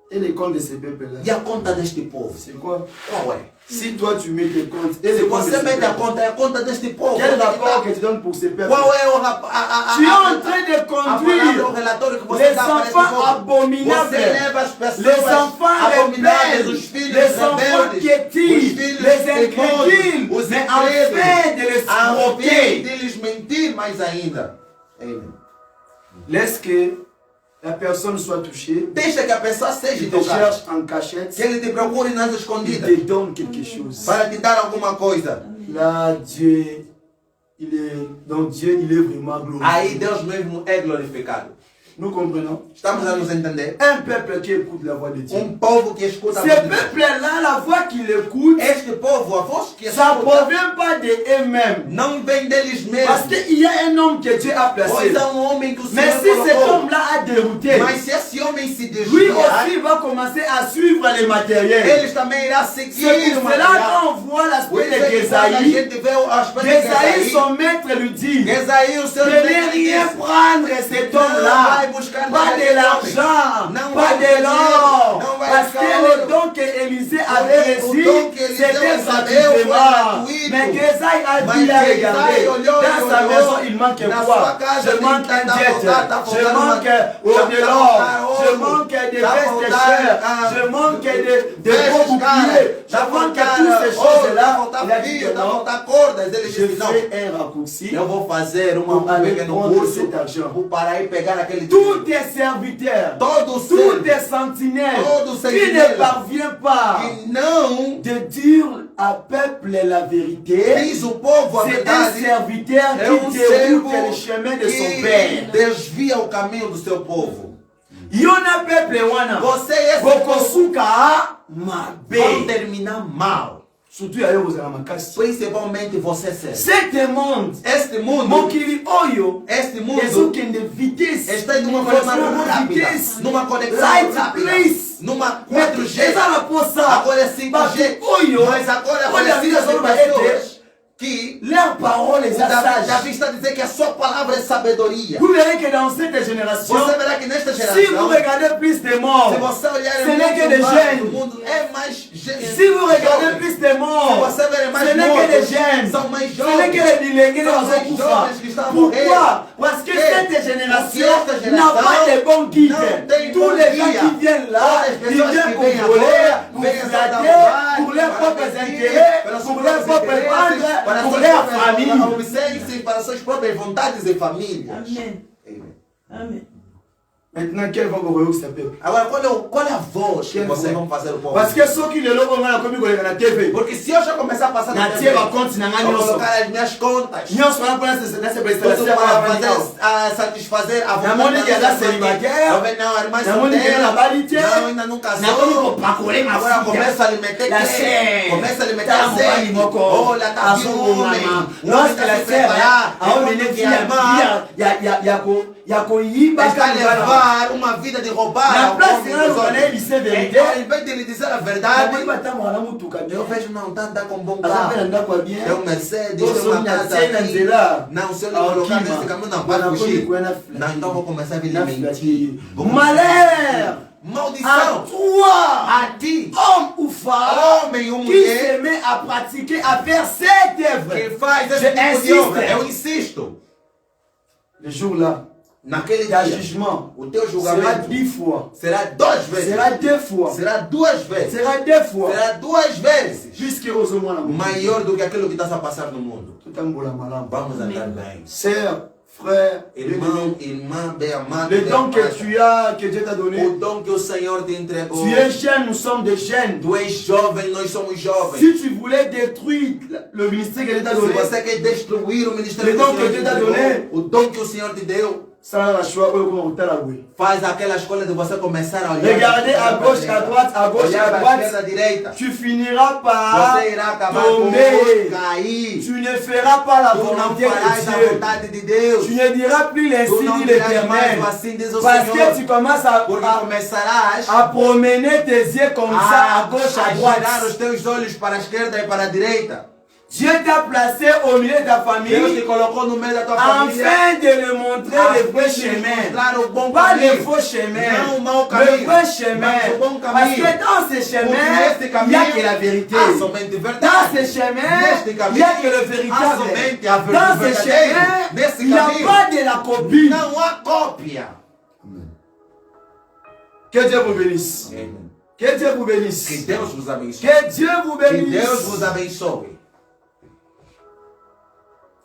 Et les comptes de ces peuples-là. E a conta deste povo? C'est quoi? Qual é? Si toi tu mets tes comptes et Se les comptes de você ces mete a peuples, conta deste povo, quel rapport que tu donnes pour ces peuples? qual é Tu es en train de a palavra, o conduire relatório que você les dá para este enfants povo? abominables, Você leva as les pessoas enfants abomináveis, rebelles, os filhos les enfants rebeldes, piétins, os filhos les teimosos, incrédules, os mais afin de les ao fim escroquer. deles mentir mais ainda. Amen. Laisse que la personne soit touchée, Deixa que a pessoa seja il te tocada. cherche en cachette, Que ele te procure nas il escondidas te donne quelque chose. para te dar alguma coisa. Là, Dieu, donc Dieu, il est vraiment glorifié. Aí Deus mesmo é glorificado. Nous comprenons? Estamos a nos entender? Un peuple qui écoute la voix de Dieu. Povo que escuta a Ce voz de Deus. peuple-là, la voix qu'il écoute, Este povo, a voz que ça ne escuta, provient pas d'eux-mêmes. não vem deles Parce mesmos. qu'il y a un homme que Dieu a placé. Pois há homem que o Mais Senhor si cet colocou. homme-là a dérouté, Mas se esse homem se lui desviar, aussi va commencer à suivre les matériels. eles também irá seguir C'est o pour cela material. qu'on voit Por l'aspect isso de é que quando a Gésaïe. gente vê o aspecto de Gésaïe, Gesaí, son maître lui dit, Gesaí, o seu de ne rien prendre cet homme-là. vai buscar Pas de l'argent, Não pas vai de l'or. não vai Parce que buscar le ouro. don que Élisée avait O reçu, dom que Eliseu c'était recebeu gratuitement. foi gratuito. Mais Gésaïe a Mas dit, là, Gesaí regardez, olhou, dans sa olhou, maison, il manque na quoi? sua casa Je tem- manque un tá jet, faltando- tá je faltando manque uma- de tá l'or, faltando je ouro, manque des tá vestes de faltando, chair, ah, je manque de vestes beaux boucliers, je tá manque faltando toutes ces ouro, choses-là. tá Il faltando a dit fio, que tá non, faltando cordas. Ele je disse, não, fais un raccourci. eu vou fazer Pour um aller pequeno prendre curso cet argent. para ir pegar aquele Tous dinheiro. tes serviteurs, Todo tous servo tes sentinelles Todo qui sentinelle ne parvient pas que não de dire à peuple la vérité, diz o povo a c'est un verdade, serviteur qui servo déroute le chemin de son que père. desvia o caminho do seu povo. Yona peuple wana Você e esse povo bokosuka vão mabe. terminar mal. Surtout yayo kozala makasi. Principalmente você, servo. Cet monde, Este mundo, mokili oyo, este mundo ezokende vitesse, está de uma forma rápida, vitesse, numa conexão light rápida, place. numa Mais 4G. eza na posa, Agora é 5G, bato oyo, mas agora olha a vida precisa de zona ete, pessoas que leur parole est Davi sage. está dizendo que a sua palavra é sabedoria. Vous verrez que dans cette génération, Você verá que nesta si vous geração, regardez plus de morts, se você olhar ce n'est que des o jeunes. mundo é mais Si vous regardez plus de se morts, você ver ce mais n'est que des jeunes. são mais Ce n'est que jovens. les bilingues São dans mais un jovens que estão a Pourquoi? Parce que cette génération n'a pas de bons guides. Tous les gens qui viennent là, ils viennent pour voler, pour flatter, pour leurs propres intérêts, pour leurs propres vendre, pour leur famille. para suas próprias vontades e famílias. Amen. Amen. Amen. Maintenant, quel va vous s'appelle? Agora, qual é a voz que vocês vão fazer o povo? Parce que ceux qui le logo on a commis na TV. Porque se eu já começar a passar Na TV, TV compte na vou ngani colocar as minhas contas. Nyonso wana mpona nessa prestação Tudo para satisfazer a vontade Namoni que ela da célibataire. não, a irmã Namoni que ela solteira. barite. Não, ainda não casou. Nakomi kopakole ma Agora filha. começa a lhe meter La creme. sœur. Começa a lhe meter Tá azeite. mobali moko. Olha, tá vindo Azungu um homem. mama. O homem Lorsque está la se sœur preparar. aomene Enquanto que filha a irmã ya koyiba está a levar uma vida de roubar. na ao place homem nga dos lokana outros. elise verité Então, ao invés de lhe dizer a verdade, nakoyi batamboka na mutuka eu vejo, não, tá com bom aza mpe na carro. ndako ya bien Tem um Mercedes, Ou tem soki uma na casa tie na aqui. nzela Não, se eu lhe colocar aokima nesse caminho, não, vai nakomi fugir. koya na Não, então vou começar a vir lhe na mentir. flatterie. Vou começar- Malheur à Maldição toi, a ti, homme ou femme, homem ou qui mulher, se met à pratiquer, à faire cette œuvre. que faz esse Je tipo de insiste. obra. Eu insisto. Le jour-là, Naquele il y a dia, jugement. o teu Sera julgamento 10 fois. será 2 vezes. Sera 2 fois. Será 2 vezes. Sera 2 fois. Será 2 vezes. Puisque aux hommes, Maior do que aquilo que está a passar no mundo. tout un boulot malin. Vamos andar bem. Sœur, frère, Irmão, irmã, bem amado. le bem don que amada. tu as, que Dieu t'a donné, O dom que o Senhor te entregou. tu es jeune, nous sommes des jeunes. Tu és jovem, nós somos jovens. Si tu voulais détruire le ministère que Dieu t'a Se donné, você quer destruir o ministério Le que o dom Senhor que te Deus t'a entregou, donné. o dom que o Senhor te deu, ça n'a la choix, comment on t'a la oui. faz aquela escolha de você começar a olhar. Regardez à gauche, à droite, à gauche, olhar à para a droite. esquerda, à direita. Tu finiras par Você irá acabar por tomber. cair. Tu ne feras pas la Tu não volonté de farás a Dieu. vontade de Deus. Tu ne diras plus Tu l'ainsi não dit dirás mais l'Éternel. o assim diz o Parce Senhor. que tu commences Porque à começarás promener tes yeux comme ça, à gauche, à girar os droite. teus olhos para a esquerda e para a direita. Dieu t'a placé au milieu de ta famille Deus te colocou no meio da tua família afin de le montrer le vrai chemin. Pas le faux chemin, le vrai chemin. Parce que dans ce chemin, il n'y a que la vérité. Dans ce chemin, il n'y a que le véritable. Dans ce chemin, il n'y a pas de la copie. Não há cópia. Que Dieu vous bénisse. Que Dieu vous bénisse. Que Deus vos abençoe. Que Dieu vous Que bénisse. Deus vos abençoe.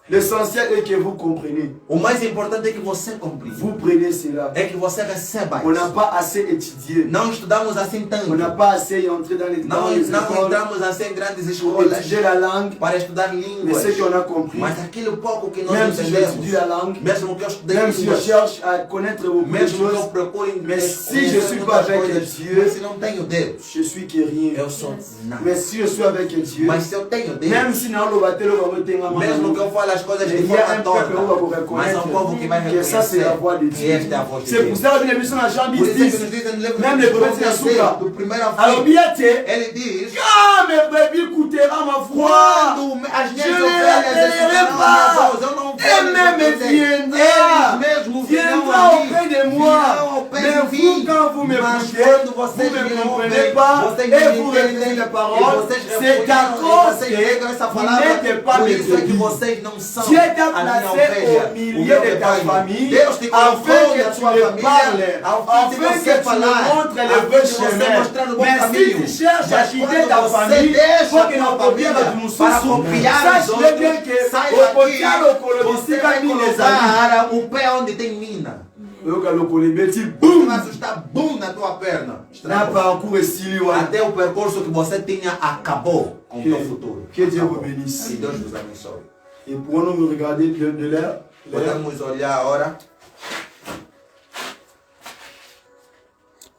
L'essentiel est que vous compreniez. O mais importante é que você compreenda. Vous prenez cela. É que você receba On n'a isso. pas assez étudié. Não estudamos assim tanto. On n'a pas assez entré dans les Não écoles entramos assim em grandes pour escolas étudier la langue. para estudar Mais línguas. ce qu'on a compris, Mas aquilo pouco que nós même si j'étudie entendemos, la langue, mesmo que eu estudei même si je línguas, cherche à connaître beaucoup de mesmo que eu choses, procure mais si je suis pas avec Dieu, mas se não tenho Deus, je suis que rien. eu sou nada. Mais si je suis avec Dieu, Mas se eu tenho Deus, même si dans le bateau, mesmo que eu fale as coisas de il y a forma un peuple où on va vous torta, mas é um povo que vai reconnaître que ça c'est la voix de reconhecer que Dieu. esta é a voz de C'est pour Deus. ça que les missions à Jean Por isso é que 10, nos dizem no livro même de les João prophètes de 16, Souka, do primeiro ao alors fim, bien t'es, ele diz: quand mes brebis coûtera ma foi, quando as je minhas ne ovelhas les escutarão a pas. minha voz, eu não vou Et même lhes viendra, eles mesmos virão viendra a mim, auprès de moi. virão ao pé Mais de vous, mim. quand vous Mas m'écoutez, quando vous vocês ne me comprenez ouvem, pas vocês et não vous entendem, refusez la e parole, vocês c'est à repudiam, cause e vocês negam essa que vous palavra. n'êtes pas Por mes isso é que brebis. vocês não são Dieu t'a a minha placé ovelha. au milieu de ta famille Deus te afin colocou que na tu tua le família, parles, afin de afin você que tu falar, le montres le afin vrai de você chemin. mostrar o bom Mais si caminho. tu cherches à Mas quitter quando ta você famille, deixa faut que a não tua copies família de para mususu. copiar os Sache bien outros, que saiba au que copiar au colombici você vai camine les amis. colocar o pé onde tem mina. Yoka le colibeti, Você boum! vai assustar, bum, na tua perna. Na parcours estili wana. Até o percurso que você tinha acabou com o teu futuro. Que Dieu Acabou. vous bénisse. Que Deus vos abençoe. Et pourrons nous regarder de l'air. Podemos olhar agora.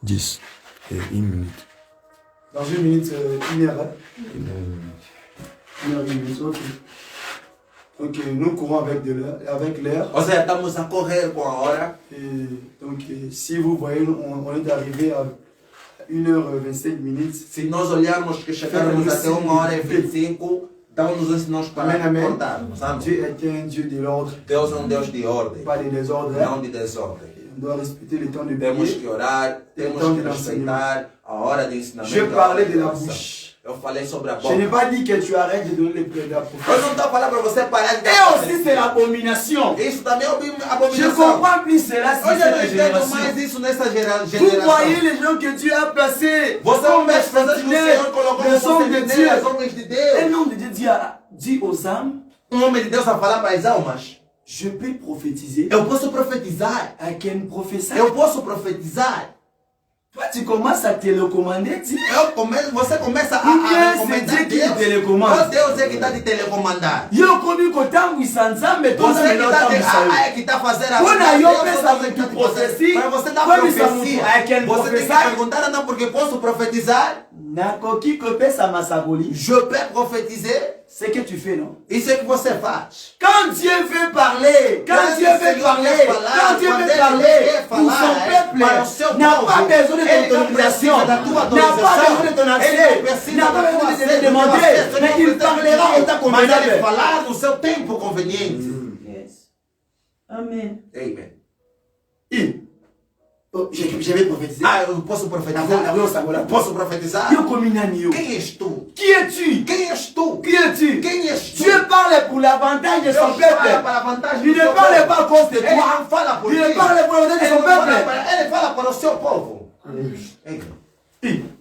10 et 1 minute. Dans 1 minute, 1 heure. Hein? 1 heure, 1 minute, ok. Ok, nous courons avec l'air. Ou seja, estamos a correr com a hora. Et donc, si vous voyez, on est arrivé à 1h25 minutes. Se nós olharmos que chegarmos até 1h25, dá-nos uns sinais para Amen, amen. cortarmos. Amém. Dieu est un Dieu de l'ordre, Deus é um Deus de ordem, pas de désordre. não Hein? de desordem. On doit respecter le temps de Temos prier. que orar, temos Então, que de respeitar a hora de ensinamento. Je a hora parlais de de la oração. bouche. Eu falei sobre a Je n'ai boca. pas dit que tu arrêtes de donner la Eu prophétie. não estou falando para você parar de Et dar aussi, c'est l'abomination. Isso também é Je abominação. comprends plus cela si Hoje eu c'est não la entendo génération. mais isso nessa Vous geração. voyez les gens que Dieu a placés Você comme vê des as pessoas que o Senhor colocou des como hommes de Dieu. sentinelas, homens de Deus. Un homme de Dieu dit aux âmes, Homem de Deus a falar para as almas. je peux prophétiser. Eu posso profetizar. I can prophesy. Eu posso profetizar. Toi, tu commences à télécommander, Dieu. Você começa Ou bien a c'est recomendar Dieu qui te Deus. télécommande. Ou Deus é que está te telecomandar. Yo komi kotambwisa nzambe Você toza que melo está tambwisa que está fazendo a Quando eu Deus, penso Deus que está te profecia, fazendo. Para você dar quando isso profecia. I can Você tem que prophesy. perguntar, não, porque posso profetizar. nakoki kopesa masaboli. Je peux prophétiser. C'est que tu fais, non? Isso é que você faz. Quand Dieu veut parler, quand Dieu veut parler, quand Dieu veut parler pour son peuple, n'a pas besoin de ton autorisation, n'a pas besoin de ton accès, n'a pas besoin de te demander, mais il parlera au temps Mas ele convenable. falar no seu tempo conveniente. Yes. Amen. Amen. Je vais prophétiser. Ah, eu posso profetizar? Eu posso profetizar? Yo komi nani yo? Quem és tu? Qui es-tu? Quem és tu? Qui es-tu? Quem és tu? Dieu parle pour l'avantage de son Deus fala peuple. para a vantagem Il do ne seu parle povo. pas à cause de Ele toi. não fala por Il ti. ne parle pour l'avantage de son Ele fala peuple. ele fala para o seu povo. Amen.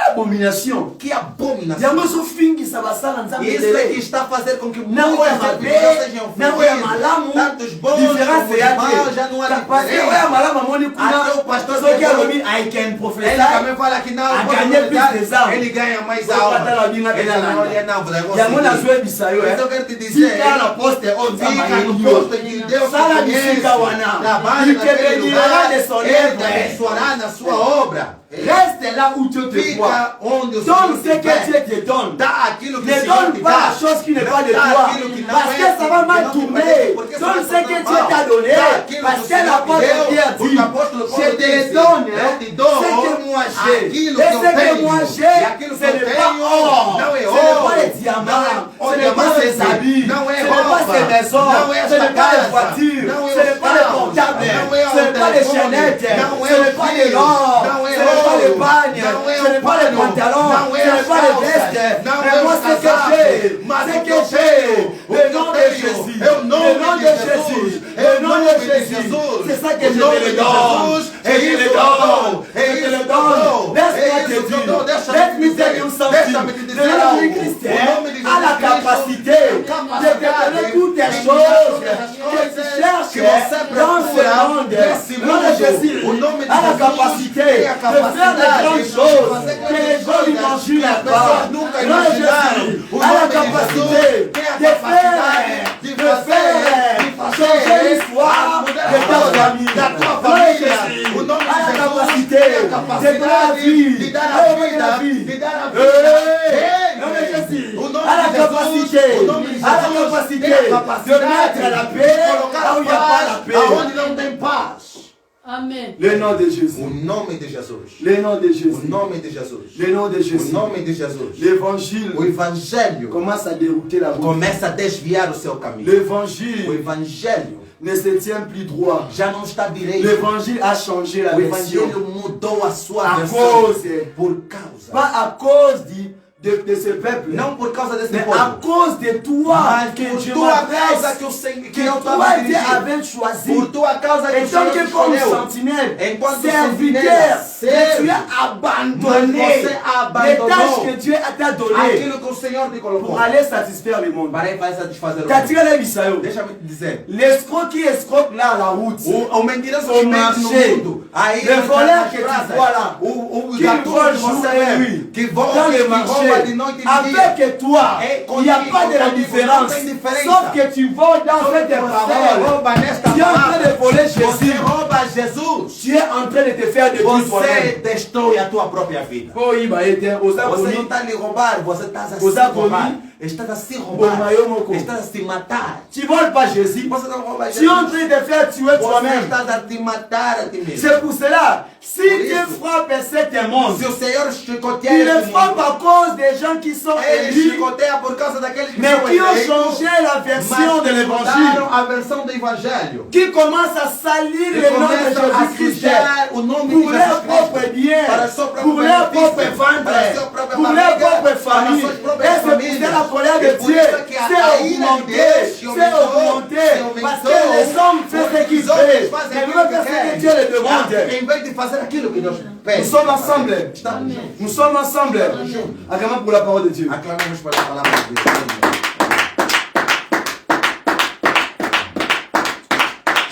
Abomination. Que abominação. Yango so fingi sabasala nzambe Isso é que tele. está a fazer com que Não muitas é famílias mabe, sejam não é felizes. malamu. Tantos bons Diferença como é maus, já não há Parce que oya diferença. malama moni Até kuna. o pastor So que alobi pegou. I can Ele prophesy. também fala que não, A pode ganhar profetizar, plus des almas. ele ganha mais Vou almas. botar a binga Ele pela não landa. olha não, vou Yango na conseguir. zwe bisayo Isso eu quero te dizer. Fica na poste on Fica no posto que Deus Sala te conhece. bisika wana. Trabalha Il te naquele bénira lugar. de son Ele te œuvre. abençoará na sua obra. Reste là où Dieu te voit. Fica onde o Donne Senhor ce que te Dieu vê. te donne. Dá aquilo que o Ne Senhor donne te pas dá. la chose qui n'est pas de Dá toi. aquilo que não Parce é, que ça va que mal não te tourner. parece, porque ça va Donne ce que tourner Dieu mal. t'a donné. Dá aquilo Parce que que o Senhor l'apôtre te deu, Pierre dit, porque o apóstolo Paulo je te disse, donne eu te ce dou que moi j'ai. aquilo Et que eu ce que tenho. moi E j'ai, aquilo ce que eu n'est pas tenho or. não é Ce n'est pas ouro, les não diamants, ce n'est pas ses habits, Não é ce n'est pas roupa. ses maisons, Não é ce esta n'est pas les casa. voitures, Não é ce n'est os pas les carros. portables, Não é ce n'est o pas les telefone. chaînettes, Não é ce o n'est pas fio. les l'or, Não é ce n'est pas les ouro. bagnes, Não é ce o n'est pas les pano. pantalons, Não ce é n'est as pas les calças. vestes, Não mais é moi os c'est que casacos. j'ai, Mas c'est o que que eu j'ai, tenho, le o que nom eu de tenho, Jésus, é o nome le nom de de Jesus, Jésus, é le o nom nome de de Jésus, Jesus. c'est ça que O je nome te le de donne, Jesus, et je isso le que eu dou, donne, é je te isso le que eu donne, dou, laisse-moi é te isso que eu dou, dire, deixa-me let me te tell dizer, you something, deixa-me te le dizer nom algo, du Christ o nome de a la Jesus Cristo capacité de te donner toutes les choses que tu cherches dans ce monde, le nom de Jésus a la capacité de faire de grandes choses que les gens n'imaginent pas, le nom de Jésus a la capacité de faire changer l'histoire de ta famille, le nom de Jésus a la capacité de donner la vie, de donner la vie, le nom de Jésus a la capacité de mettre la paix là où il n'y a pas la paix. aonde não tem paz. Amen. Le nom de Jésus. O nome de Jesus. Le nom de O Jésus. nome de Jesus. Le nom de O Jésus. nome de Jesus. L'évangile O evangelho commence à dérouter la route. começa a desviar o seu caminho. O L'évangile evangelho ne se tient plus droit. já não está direito. L'évangile a changé la O version. evangelho mudou a sua À versão cause, por causa. pas à cause de ce peuple, Não por causa desse mais povo. à cause de toi Mas que por Dieu tua causa m'adresse, que o Senhor que eu toi estava Dieu dirigindo. avait choisi. Por tua causa que Et o Senhor donc comme escolheu. sentinelle, Enquanto serviteur, sentinela, que tu serve. as abandonné Mas você les abandonou tâches que Dieu t'a données aquilo que o Senhor te colocou. pour aller satisfaire le monde. Para ir para satisfazer o T'as mundo. tiré les bisaïos. Deixa-me te dizer. L'escroc qui escroque là à la route. O mentiroso Au que mente no marché. mundo. Aí Le voleur nas que tu praças. vois là, O qui ladrão vole que jour você et vê, nuit que dans rouba le de marché, noite e de dia. avec toi, Et il n'y a pas de la contigo, différence. não tem diferença. Sauf que tu voles dans cette Você parole. rouba nesta Tu es en train de voler Você Jésus. rouba Jesus. Tu es en train de te faire détruire toi-même. Você destrói a tua própria vida. Oh, il va être Você não está a lhe roubar, você está a se Você roubar. comi. Estás a se Bom, roubar. mas eu não como. Estás a se matar. Tu voles pas Jésus. Você não rouba Tu es en train de faire tuer Você toi-même. estás a te matar a ti mesmo. C'est pour cela, si Por Dieu isso. frappe cet monde, Se o Senhor chicotear il le este frappe mundo, à cause des gens qui sont ele élus, chicoteia por causa daqueles que mais são qui ont eleitos, changé la version de mas l'évangile, mudaram a versão do Evangelho. qui commencent à salir E le nom de começam a Jésus-Christ sujar o nome de pour leur Jesus propre Cristo. bien, Para a sua própria pour leur propre benefício, ventre, para a sua própria pour leur barriga, propre para famille. suas Et próprias c'est pour famílias. ça la colère E de por Dieu isso que a s'est ira de augmentée, Deus se s'est augmentée, aumentou, parce que les hommes font ce qu'ils os homens veulent, fazem mais aquilo veulent que faire ce que querem. Dieu les demande. Em vez de fazer aquilo que Deus pede. Nous sommes ensemble. Estamos juntos. Nous sommes ensemble. Acclamons pour la parole de Dieu. Aclamemos para a palavra de Deus.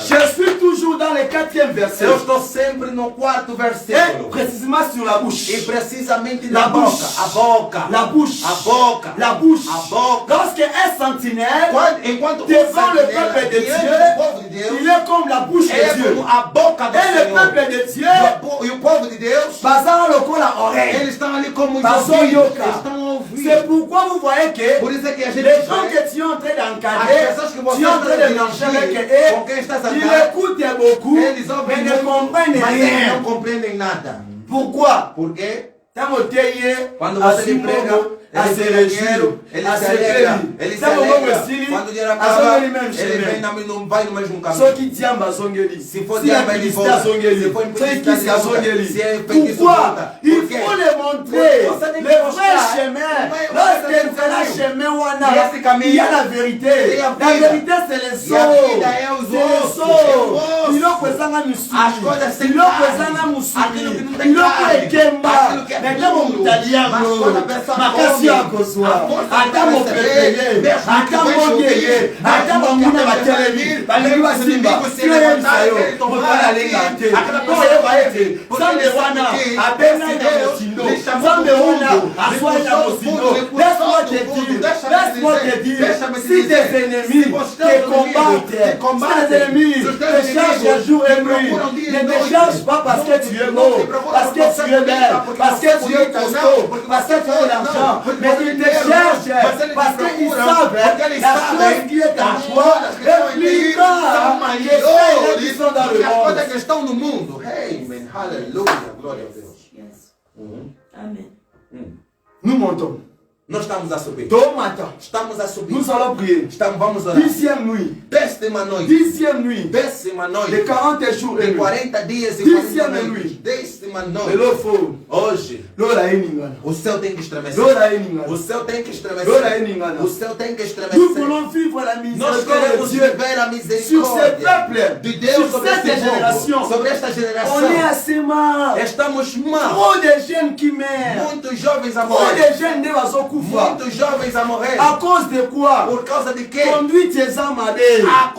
Je suis toujours dans le 4e verset. Eu estou sempre no quarto Et versículo. précisément sur la bouche. E precisamente La na boca. bouche. A boca. La bouche. A boca. La bouche. A boca. Lorsque un sentinelle Enquanto devant le sentinela peuple de diante Dieu, do povo de Deus, il est comme la bouche é de Dieu. como a boca do Et le Senhor. peuple de Dieu, E o povo de Deus, basant le col à oreille. eles estão ali como os Passou ouvidos. yoka. Eles estão a ouvir. C'est pourquoi vous voyez que Por isso é que a gente les gens vê que tu es en train as d'encadrer, pessoas que você tu es en train de está marcher avec dirigindo, com eux, quem estás a ils andar, écoutent beaucoup, eles ouvem mais ne muito, comprennent mas eles rien. não compreendem nada. Pourquoi? Por quê? Quando Quando você lhe prega, ele tem dinheiro, ele se alegra, ele se alegra. Quando o dinheiro acaba, ele vem não vai no mesmo caminho. Soki diamba zongeli. Se for Si la diamba, ele publicité volta. zongeli. Se for Soki publicidade, kisi ele volta. zongeli. Se é feitiço, Pourquoi? volta. Il Por quê? faut les montrer Você tem que le vrai mostrar. chemin. Vai- Lorsque vai- tu fais le chemin E wana, esse caminho, il y a la vérité. tem a La vida. vérité c'est les E a sceaux. vida é os C'est les ossos, sceaux. é o osso. Biloko ezanga As misuli. coisas sem Biloko carne. ezanga Aquilo musuli. que não tem Biloko carne. ekemba. Aquilo que é Mais ntango puro. motali yango, Mas quando a pessoa makasi come, akozwa. a força Ata vai mopepe receber, ye. mesmo que Ata vai monge chover, ye. mas Ata não banguna quer batelemi. vir, Balingi mesmo basimba. inimigo se Tu levantar, yo. ele tomar Motala aqui. lenga te. Aquela Po pessoa yeba ete. porque Zambe ele wana sabe que abenga esse na Deus mosindo. lhe chamou Zambe do mundo, wana lhe aswai na puxou do mosindo. mundo, lhe puxou Laisse-moi do te mundo. dire. Deixa-me Laisse-moi te te dizer. dire. Deixa-me te Si dizer. tes ennemis Se os teus te inimigos combattent, te combatem, si tes ennemis se os teus te cherchent inimigos jour et te nuit, procuram dia e ne te noite, cherchent pas parce que tu es beau, te procuram parce que por tu ser es belle, bonita, parce que tu es bonita, costaud, porque parce que você tu as de l'argent, não, porque mais você ils te tem dinheiro, cherchent mas eles parce te qu'ils procuram, savent porque eles la sabem chose qui est en as toi coisas que estão est em plus ti grande são que celles qui sont dans maiores le que as coisas monde. que estão no mundo. Amen. Aleluia. Glória a Deus. Yes. Amen. Nous montons. Nós estamos a subir. Tomata. Estamos a subir. Nous allons prier. Vamos orar. 10e nuit. 10ª noite. 10e nuit. 10ª noite. De 40 jours et De nuits. 40 dias e 10e 40 nuit. noites. 10ª Et noite. l'eau faut. Hoje, L'eau est ningana. o céu tem que estremecer. L'eau est ningana. O céu tem que L'eau est estremecer. ningana. O céu tem que Nous estremecer. voulons vivre la Nós miséricorde queremos de Dieu viver a sur ces misericórdia peuples, de Deus sur sobre cette este génération. povo, sobre esta On est geração. assez mal. Estamos mal. Trop de jeunes qui meurent. Muitos jovens a Trop morrer. de jeunes ne bazokufa. Muitos jovens a morrer. À cause de quoi? Por causa de quê? Conduite des armes à des. A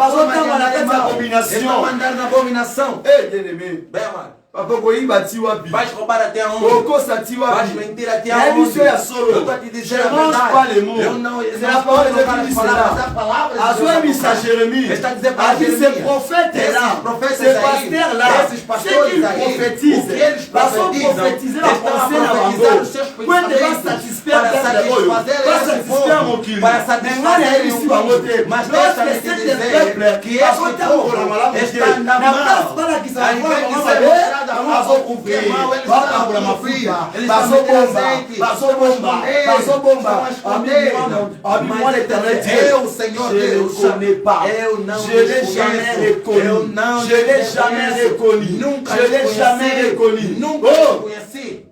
forma de andar é mal. Estão andando na abominação. Eh, bien-aimé. Bem, amado. Papa koyiba ti wapi? Vais roubar até aonde? Okosa ti Vais wapi? mentir até É aonde? isso é solo. Eu estou a te dizer a Je mange pas les verdade. mots. Eu não, C'est la parole de Dieu qui dit cela. As palavras de A Deus sua a missa tocar. Jérémie. Está a dizer para A dit ces Jeremias. prophètes Esses là, profetas ces aí, pasteurs là, esses ce pastores qu'ils aí, prophétisent, o que eles parce qu'ils profetizam, prophétiser la estão a pensée na profetizar bango. os seus Quando vai pensamentos satisfaire para peuple oyo, satisfazer vai esse satisfaire povo, mon kilo. para Maintenant, satisfazer il y a ici bango te. Mas Lorsque deixa-me te cet dizer peuple que va este voter povo pour la malade está na na mão. place para que ça Ao invés de va ser mostrada a mão, bazokuvir, que mal eles va estão para a mafuta, eles bazobomba, estão bazobomba, bazobomba. Moi l'éternel Dieu, eu, Senhor je ne Deus, connais pas. eu não Je l'ai os jamais conheço. reconnu. Eu não Je l'ai os jamais conheço. reconnu. Nunca Je os l'ai jamais conheci. reconnu. Nunca os Oh, conheci.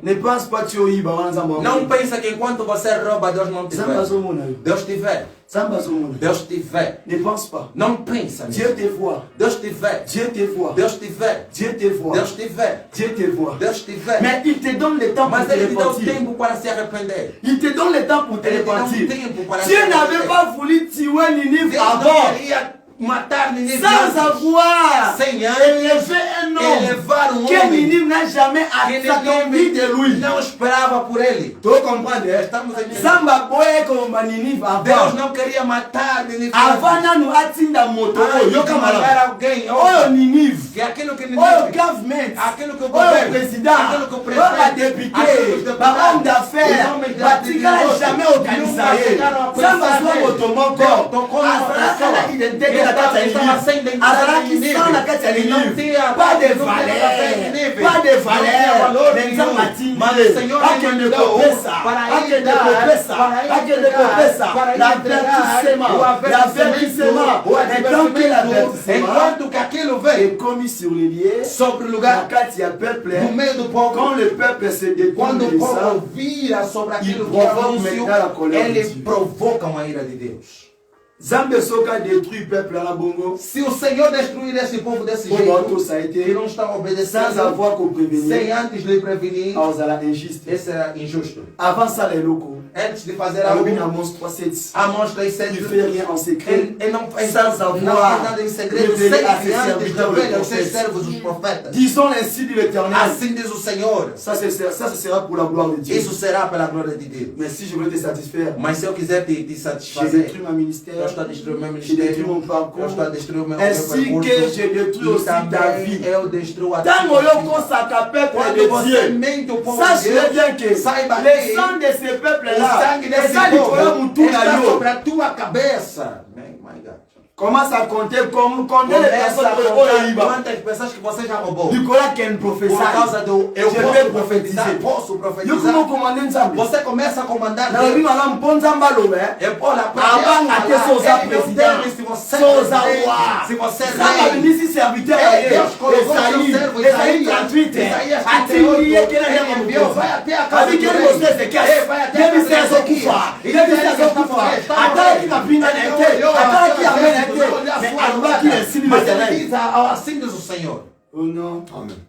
ne pense pas tu oyiba wana nzambe Não pensa que enquanto você rouba, Deus não te nzambe vê. azomona yo. Deus te vê. Nzambe azomona. Deus te vê. Ne pense pas. Não pensa nisso. Dieu te voit. Deus te vê. Dieu te voit. Deus te vê. Dieu te voit. Deus te vê. Dieu te voit. Deus te vê. Mais il te donne le temps pour Mas te Ele te dá o repentir. tempo para se arrepender. Il te donne le temps pour te Ele te dá repentir. tempo para se Dieu arrepender. n'avait pas voulu tuer Ninive Deus não avant. queria matar Ninive Sans antes. avoir Sem élevé antes un homme elevar que homem Ninive n'a jamais que attendu de lui. Ninive não esperava por ele. Tu comprends? Estamos aqui. Samba boye comme Ninive Deus avant. não queria matar Ninive Avant antes. nanu atinda moto Antes oyo de kamala. mandar alguém. Oyo Ninive. Que aquilo que Oyo Ninive, government. aquilo que o Oyo governo, président. aquilo que o Oyo ba presidente, aquilo député. que os Ba homme deputados, d'affaires. os homens Ba tikala de jamais negócio, organisa nunca ye. chegaram a Samba pensar sua nele. moto moko. Deus tocou numa Azalaka pessoa. na identité na kati ya Estava sem Ninive. identidade Azalaki em Ninive. sans na kati ya Ele não Ninive. tinha Pas de não tinha valeur. papel em Ninive. Pas de Não tinha valeur. valor Mais nenhum. nzambe atindi Mas ye. o Senhor Akende lhe mandou kopesa. para Akende ir dar, kopesa. para ir Akende entregar, kopesa. para ir L'avertissement. entregar o L'avertissement. o Et tant que advertimento, l'avertissement enquanto que aquilo veio est commis sur les lieux, sobre o na lugar kati ya peuple, no meio do povo, quand le peuple se détourne quando de o povo ça, vira sobre aquilo que provoque anunciou, maintenant la colère de ele Dieu. provoca uma ira de Deus. Zambe soka détruit le peuple à la bongo. Se o Senhor destruir esse povo desse Pour voir jeito, que ça a que été não estão sans obedecendo, avoir qu'on sem prévenir, antes lhe prevenir, à injuste. esse era injusto. Avant ça, les locaux, Antes de fazer algo, Alobin Amos 3:7, Amos 3:7, il ne fait rien en secret. ele não faz Sans avoir não faz nada em segredo, révélé sem à que ses antes serviteurs le revele aos seus prophète. servos os profetas. Disons ainsi dit l'Éternel. Assim diz o Senhor, Ça, ce sera pour la gloire de Dieu. isso será pela glória de Deus. Mais si je veux te satisfaire, Mas se eu quiser te je satisfazer, détruis mon ministère, eu estou a destruir o meu je détruis mon ministério, eu parcours, estou a destruir o meu ainsi percurso, que je détruis e aussi ta também vie. eu destruo a Tant tua que vida. consacre peuple Quando de você Dieu, mente o povo sache de Deus, bien que saiba le que sang de ces o peuples-là, sangue et desse ça, il faut povo tout está yo. sobre a tua cabeça. My God. Commence à compter comme combien de Começa personnes a que contar quantas pessoas que você já roubou. Nicolas Ken Por professeur. causa do eu Je posso vais profetizar, prophétiser. posso Yo profetizar. comment commander Nzambe. Você começa a comandar Na obi Deus. mala mponza mbalo É por lá Avant até soza président, se você soza é roi. se você Samba rei. bimisi serviteur Ei, à ye. Deus colocou seu servo Esaïe 38. Isaías Atindi ye kena ele ndenge enviou, vai mokoza. até a casa Abi do keni rei. mosu Ezekias. Ei, vai até a Demi casa se de azokufa. Ezequias. Demi se azokufa. Atalaki kapinga na ete. Atalaki amena ete. Mais alobaki esili Mas ele l'Éternel. diz, assim diz o Senhor. Oh non.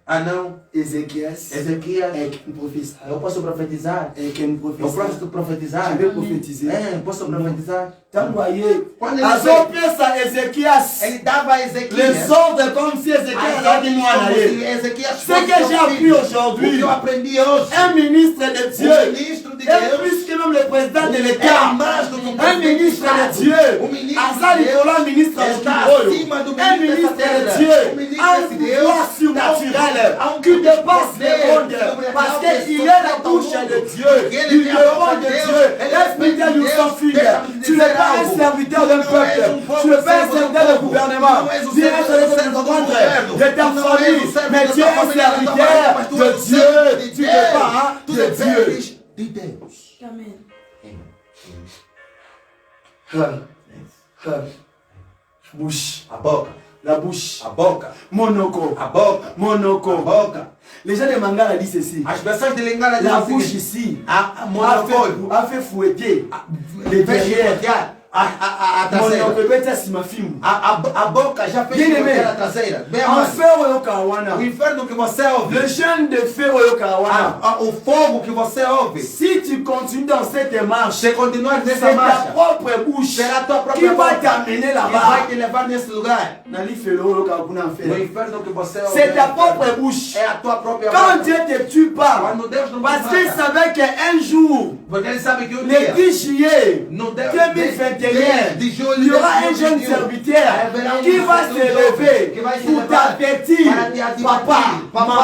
Ah não, Ézéchias. Ezequias, É quem profetiza. eu posso profetizar. É quem Eu profetiza. posso profetizar. Je vais prophétiser. Posso profetizar. Tanto aí. Quando ele Azopesa Ézéchias. Ele dava a Ezequias. Les ordres comme si Ézéchias as avait ordens dit moi como en se aller. Ezequias Ce fosse que j'ai seu appris filho. aujourd'hui, O que eu aprendi hoje. un ministre de Dieu, O ministro de et Deus. plus que même le président de É l'État, mais do que un ministre de Dieu, O ministro Asa de Deus Nicolas, ministre está de acima do un ministro ministre dessa terra. de Dieu, O ministro un desse Deus pouvoir surnaturel há um qui dépasse poder le monde, sobrenatural parce que qu'il est la supera o bouche mundo. de Dieu, Ele il é est a le boca roi de de Deus, Dieu, ele é respecte filho de nous Deus. sans fille. Deixa-me te Tu n'es dizer pas un algo. serviteur Tu d'un não és peuple, povo, tu n'es pas un servo do serviteur d'un povo. gouvernement, Não és o tu n'es servo un serviteur do de governo. de ta Não és o famille, servo mais da tu es tua un família, da tua serviteur família, mas tu és de o servo de Dieu, tu dépend tudo de Dieu. depende de Deus. Amen. Bouche. A boca, La bouche. a boca, Monoko. a boca, Monoko. a boca. Les gens de Mangala disent ceci. As pessoas de Lingala La dizem o bouche seguinte, ici a monopólio, a fait fouetter les fez derrière. chicotear a traseira. Monoko beta simafim. A boca já fez Bien aimé. chicotear a traseira. Bem amado. Enfer oyo kawana. O inferno que você ouve, Le jeûne de feu oyo kawana. o fogo que você ouve, Si tu continues dans cette marche, se continuar c'est nessa ta marcha, propre bouche será a tua qui própria va boca t'amener que vai là-bas. te levar nesse lugar. Nali felo oyo kakuna O enfer. inferno que você ouve C'est ta propre bouche. é a tua própria Quand boca. Dieu te tue pas, Quando Deus não te parce qu'il mata, savait qu'un jour, porque ele sabe que um le dia, 10 juillet no Deus 2021, de julho il y aura un de jeune 2021, serviteur haverá qui va se lever que vai se pour levar t'avertir, para te advertir, papa, maman,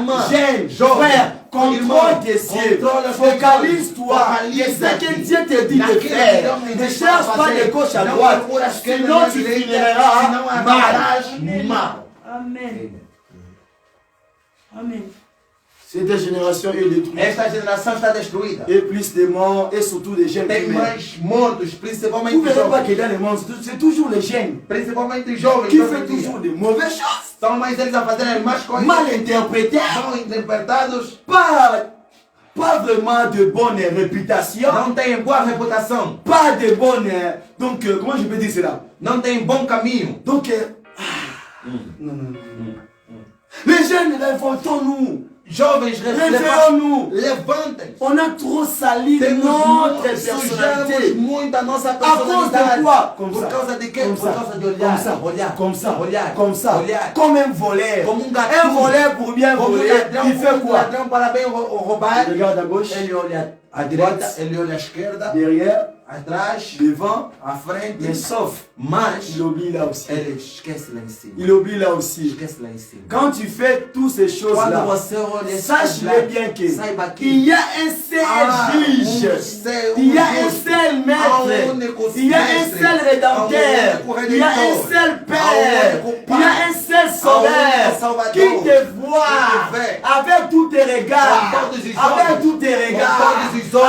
mamã, jeune, jovem, frère, contrôle irmão, tes cieux, contrôle tes focalise-toi, focalise et ce que aqui. Dieu te dit de Naquilo que faire, Deus te ne diz cherche para pas fazer. de gauche à Não droite, procura a esquerda sinon nem a tu direita, finiras senão mal. acabarás mal. Amen. Amen. Cette génération est détruite, Esta geração está destruída. et plus de morts, et surtout des jeunes Tem qui meurent. mais mortos, Vous principalmente ne verrez pas jovens. que dans le monde, c'est toujours les jeunes Principalmente jovens. qui hoje font em dia. toujours de mauvaises choses, São mais eles a fazerem as más coisas. mal interprétées, São interpretados. pas vraiment de bonne réputation, Não têm boa reputação. pas de bonne... donc, comment je peux dire cela? Não têm bom caminho. Donc, non. Les jeunes, révoltons-nous, Jovens, réveillons-nous. levantem. On a trop sali notre Sujamos personnalité. muito a nossa À cause personalidade. de quoi? Comme Por ça. causa de quê? Comme Por ça. causa de Comme olhar. ça, Olhar. comme ça, Olhar. comme ça, Olhar. comme un voleur. Como Un gato. voleur pour bien Como voler, ladrão, il fait como quoi? ladrão para bem roubar. Il regarde à gauche, Ele olha à droite, direita, ele olha à esquerda, derrière, atrás, devant, à frente. mais sauf, Mas il oublie là aussi. ele esquece lá em cima. Il oublie là aussi. Esquece lá em cima. Quand tu fais toutes ces Quando choses-là, você olha sache-le bien que saiba que il y a un seul juge, il y a un seul maître, il y a un seul rédempteur, il y a un seul père, il y a un seul sauveur qui te voit avec tous tes regards, avec tous tes regards,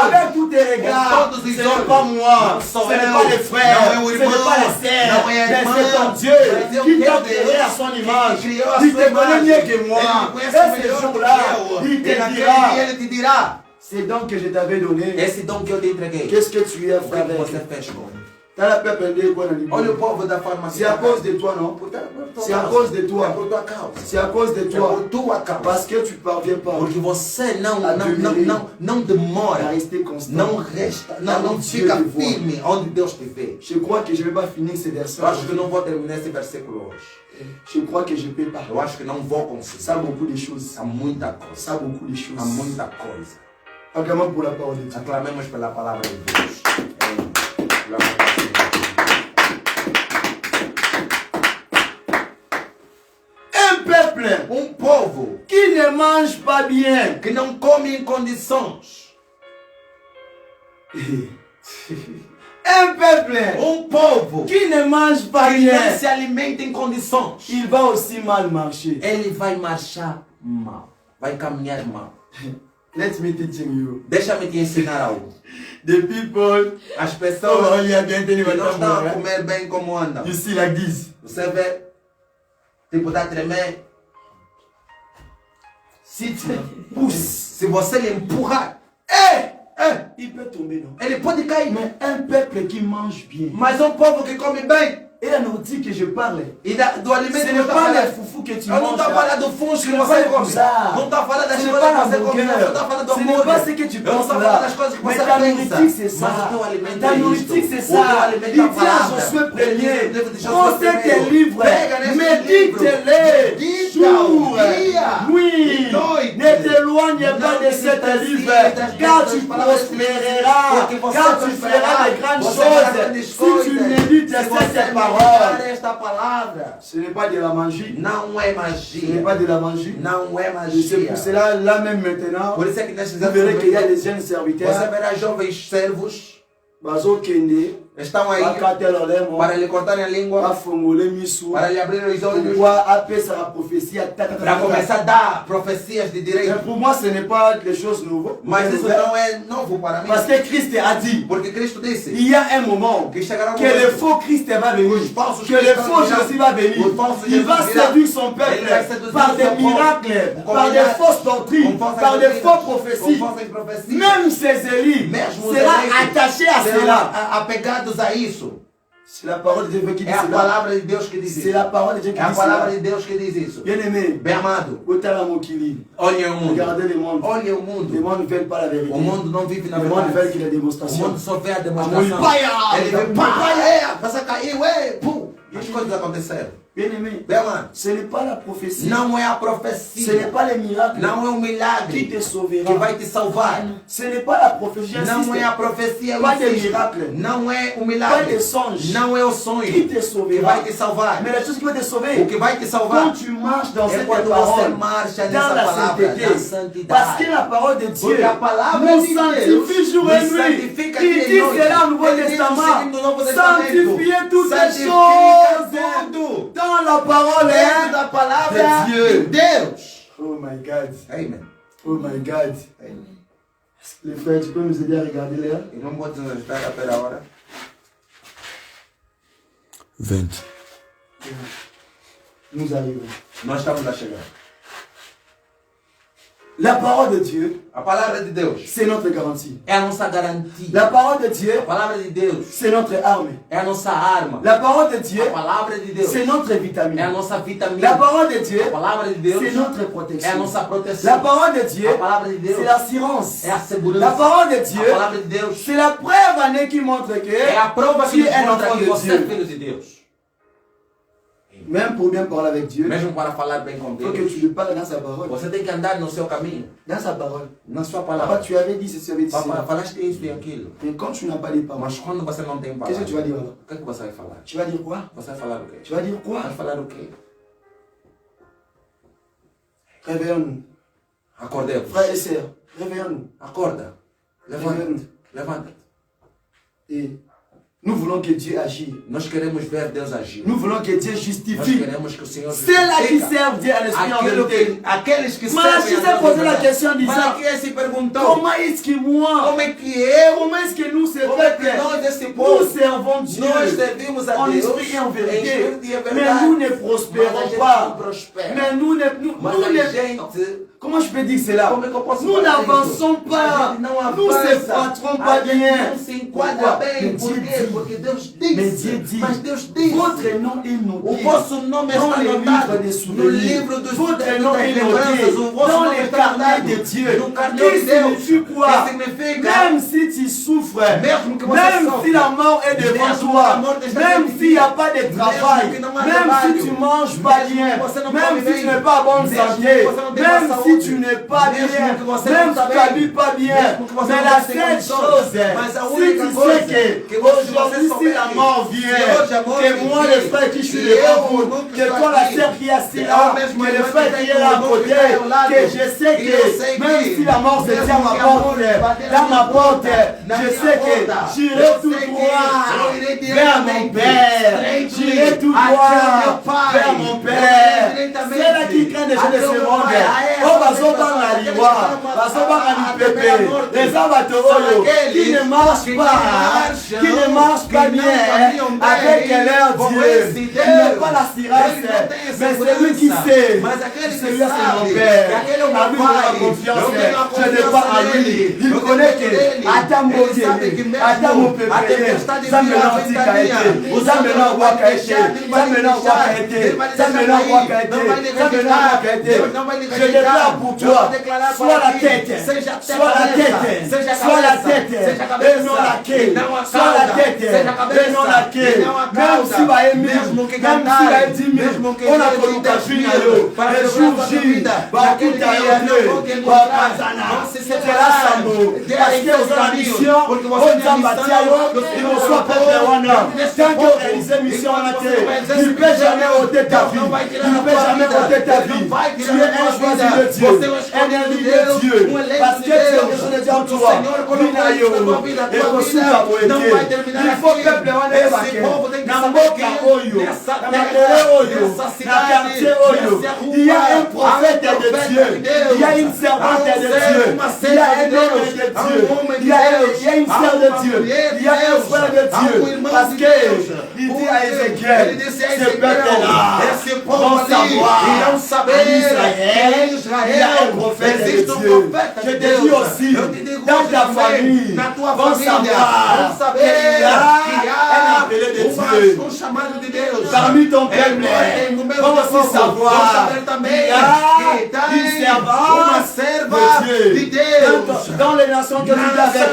avec tous tes regards. Ce n'est pas moi, ce n'est pas les frères, ce n'est pas les sœurs, mais c'est ton Dieu qui t'a créé à son image. Il te connaît mieux que moi. Et ce jour-là, il te dira. C'est donc que je t'avais donné. Esse dom que eu te entreguei. Qu'est-ce que tu as O fait que avec? você fez com ele? T'as la peuple de quoi dans les Olha o livres? povo da farmácia. C'est à cause de toi, non? C'est à cause de É toi. por tua causa. C'est à cause de É toi. por tua causa. Parce que tu parviens pas Porque você não à demora. rester constant. Não resta. Não fica firme onde Deus te vê. Je crois que je ne vais pas finir ces versets. Eu acho que não vou terminar esse versículo hoje. Je crois que je peux pas. Eu acho que não vou conseguir. Ça beaucoup de choses. Há muita coisa. Ça beaucoup de choses. Há muita coisa. Acclamons pour la parole de Dieu. Aclamemos pela palavra de Deus. Glória a Deus. Un peuple Povo qui ne mange pas bien. que não come em condições. Un peuple Povo qui ne mange pas que bien. não se alimenta em condições. Il va aussi mal marcher. Ele vai marchar mal. Vai caminhar mal. Let me teach you. Deixa-me te ensinar algo. The people, As pessoas oh, il a bien tenu que não estão a maintenant. comer bem como andam. You see like this. Você vê, tipo, tá tremendo. Si tu pousses, Se você lhe empurrar, il peut tomber, non? ele pode cair. Mais un peuple qui mange bien. Mas povo que come bem, Et la nourriture que je parle, e do alimento ce que n'est eu estou pas les falando. foufous que tu Eu não manges. estou là. falando do funcho Ce que n'est pas você les come. poussards. Não estou falando das Ce n'est coisas pas que você come. l'hamburger. Não estou falando do Ce n'est pas ce hambúrguer. que tu Eu não penses estou là. falando das coisas que Mais você ta pensa. nourriture, c'est ça. Mas o teu alimento Ta é nourriture, isto. c'est O teu ça. alimento Il é a dit à palavra. Josué premier, O livro de Josué prends ces primeiro. livres, Pega nesse livro. médite-les Medita jour, dia, nuit. noite. Ne t'éloigne pas Não de te cet distancie livre, das car letras tu das palavras prospéreras, porque você car tu prosperará. feras de grandes Você fará grandes choses si coisas. tu médites Se você cette meditar parole. esta palavra, Ce n'est pas de la magie. não é Ce n'est magia. pas de la magie. Não é Et c'est magia. pour cela, là même maintenant, Por isso é que nesse vous verrez qu'il y a exato des jeunes você serviteurs, verá jovens servos bazo kende, estão aí para lhe cortarem a língua, para lhe abrir os olhos, para começar a dar profecias de direito. Pour moi, ce n'est pas des choses nouvelles. Mas isso não é novo para mim. Parce que Christ a dit, Porque Cristo disse, il y a un moment que chegará que le faux Christ va venir, que le faux Jésus va venir. Il va séduire son peuple par des miracles, par des fausses doctrines, par des fausses prophéties. Même ses élites seront attachés à cela. Apegados a isso. C'est la parole de Dieu qui dit É a cela. palavra de Deus que diz C'est isso. la parole de Dieu qui É a dit palavra cela. de Deus que diz isso. Bien aimé, Bem amado, olhem o mundo. regardez le monde. Olhem o Le mundo. monde ne veut pas la vérité. O mundo não vive na Le monde veut verdade. qu'il y ait des O démonstrations. mundo só vê a Ele demonstração. vai, Ele vê, pá, passa a cair, ué, pum. E as coisas aconteceram. Bien aimé, Bem amado, ce n'est pas la prophétie. não é a Ce n'est profecia. pas les miracles Não é um qui milagre te que sauvera. vai te salvar. Ce n'est pas la prophétie. Não é a J'insiste. profecia, eu Pas de insisto. miracle. Não é o Pas milagre. des songes Não é o qui sonho te que sauvera. vai te salvar. Mais la chose qui va te O sauver, que vai te quand salvar tu marches dans é cette quando você parole, marcha dans nessa la palavra, sainteté. na Parce santidade. que la parole de Dieu Porque a palavra nous de Deus sanctifie jour et nos nuit. santifica Il dia e dit noite. cela au Nouveau Ele diz no Testament. Novo Testamento. Sanctifiez toutes les Santifica choses tudo. dans la parole Dentro da palavra de Dieu. de Deus. Oh my God. Amen. Oh my God. Amen. Les frères, tu peux nous aider à regarder l'heure? Irmão, pode nos ajudar a ver a hora? 20. Nous arrivons. Nós estamos a chegar. La parole de Dieu, A palavra de Deus c'est notre garantie. é a nossa garantia. La parole de Dieu, A palavra de Deus c'est notre arme. é a nossa arma. La parole de Dieu, A palavra de Deus c'est notre é a vitamine. nossa vitamina. La parole de Dieu, A palavra de Deus c'est notre é a protection. nossa proteção. La parole de Dieu, A palavra de Deus c'est l'assurance. é a segurança. La parole de A Dieu, palavra de Deus c'est la preuve année qui montre que é a prova que tu nos es un mostra enfant que de você é Dieu. filho de Deus. Même pour bien parler avec Dieu, Mesmo para falar bem com il faut que Deus, tu lui parles dans sa parole. você tem que andar no seu caminho, Dans sa parole. na sua Papa, palavra. tu avais dit ceci, tu avais dit Papai, cela. falaste isso e aquilo. Mais quand tu n'as pas les paroles, Mas quando você não tem qu'est-ce que tu vas palavra, dire alors? o que é que você vai falar? Tu vas dire quoi? Você vai falar o quê? Tu vas dire quoi? Vai falar o quê? Réveillons-nous. Acordemos. Frères et sœurs, réveillons-nous. Acorda. Levanta. Réveillons-nous. Levanta. Et nous voulons que Dieu agisse. Nós queremos ver Deus agir. Nous voulons que Dieu Nós justifie. queremos que o Senhor Ceux-là qui justifique servent Dieu à l'esprit en aquilo vérité. que, aqueles que Malachi servem s'est a Deus posé em la verdade. question en disant, Malaquias se perguntou comment est-ce que moi, como é que eu, comment est-ce que nous, ces como é que peuples, nós, esse nous povo, servons Dieu nós servimos a en Deus esprit et en em vérité, espírito e em mais verdade. nous ne Mas a prospérons gente pas. não prospera. Mais nous ne, nous, Mas nous a ne, gente, comment je peux dire cela? como é que eu posso Nous falar n'avançons isso? pas. A gente não Nous ne avança. flatterons A pas gente bien. não se enquadra Pourquoi? bem. Mais Por Dieu quê? dit, Porque Deus mais disse. Dieu dit, Mas Deus disse. votre nom est O noté vosso nome dans está les anotado livres des no souvenirs. livro dos Votre nom est lembranças. noté O vosso dans nome les está carnets anotado de Dieu. no carnê Qui de Deus. signifie quoi? Que significa, Même si tu souffres, mesmo que você même sofre, si la mort est devant mesmo toi, que a morte está même diante de s'il n'y a ti, pas de mesmo travail, que não há même trabalho, si tu manges pas mesmo bien, que você não même come si bem, tu n'es pas en bonne mesmo santé, que você não tem boa même si saúde, tu n'es pas mesmo bien, que você même não está si tu bem, n'habites pas bien, mesmo que você mais não la tem seule condições, chose, mas a si única tu coisa sais que que você aujourd'hui si souber la que mort se vient, hoje a morte que moi vem, le frère qui suis que devant eu, vous, o irmão que que estou toi la aqui, sœur qui est assise que là, eu mesmo que le irmão frère que qui tem est là à irmão que côté, está ao lado, que je sais que eu sei que même que si la mort se mesmo tient à ma que a morte porte, bater dans na ma minha porte, na je minha sais que porta, j'irai eu tout sei que droit eu irei vers mon diretamente, Père, direito j'irai tout até droit o meu Pai, vers mon eu Père. irei diretamente C'est là qui craint des gens de até o ce meu monde. Pai, a essa Oh, pessoa, basoba na aqueles liwa, que não basoba na a lipepe, primeira morte, les abattoirs são aqueles qui ne marchent que pas, marcham, qui ne marchent pas que não bien caminham bem, avec leur com Dieu. esse Ils Deus. n'ont pas l'assurance, Eles não têm a mais celui qui segurança, sait, mas aquele que celui-là c'est mon sabe, Père. que aquele é o À meu lui, je dois Pai, confiance, eu tenho a je n'ai pas à confiança lui. nele, Il eu connaît dependo que dele, Adam ele sabe que Modier, Adam mesmo a Mopepeye, tempestade Zamenon virá Tikaete, ventania, Zamenon Wakaete, Zamenon Wakaete, Zamenon Wakaete, Zamenon Wakaete. Je déclare pour toi, sois la tête, sois la tête, sois la tête, et non la queue, sois la tête, et non la queue. Même si va aimer, même si va être 10 000, on a connu ta fille, le jour J, va tout à C'était la Sambo. Parce que aux ambitions, aux Zambatiayo, il ne soit pas de Wana. Tant qu'on réalise mission en athée, il ne peut jamais ôter ta vie. Il ne peut jamais ôter ta vie. Tu es un choisi de Dieu, un ami de Dieu. Parce que tu es besoin de Dieu en toi. Et il faut que peuple Wana évacuer. Namboka Oyo, Namakere Oyo, Nakartier Oyo. Il y a un prophète de Dieu. Il y a une servante de Dieu. Il y a un homme de Dieu. Il y a une sœur de Dieu. Il y a un frère de Dieu. Parce que il dit à Ézéchiel, ce peuple-là vont savoir en Israël, il y a un prophète de Dieu. Je te dis aussi, dans ta famille, vont savoir qu'il y a un appelé de Dieu. Parmi ton peuple, vont aussi savoir qu'il y a une servante de Dieu. Dans les nations que tu avec,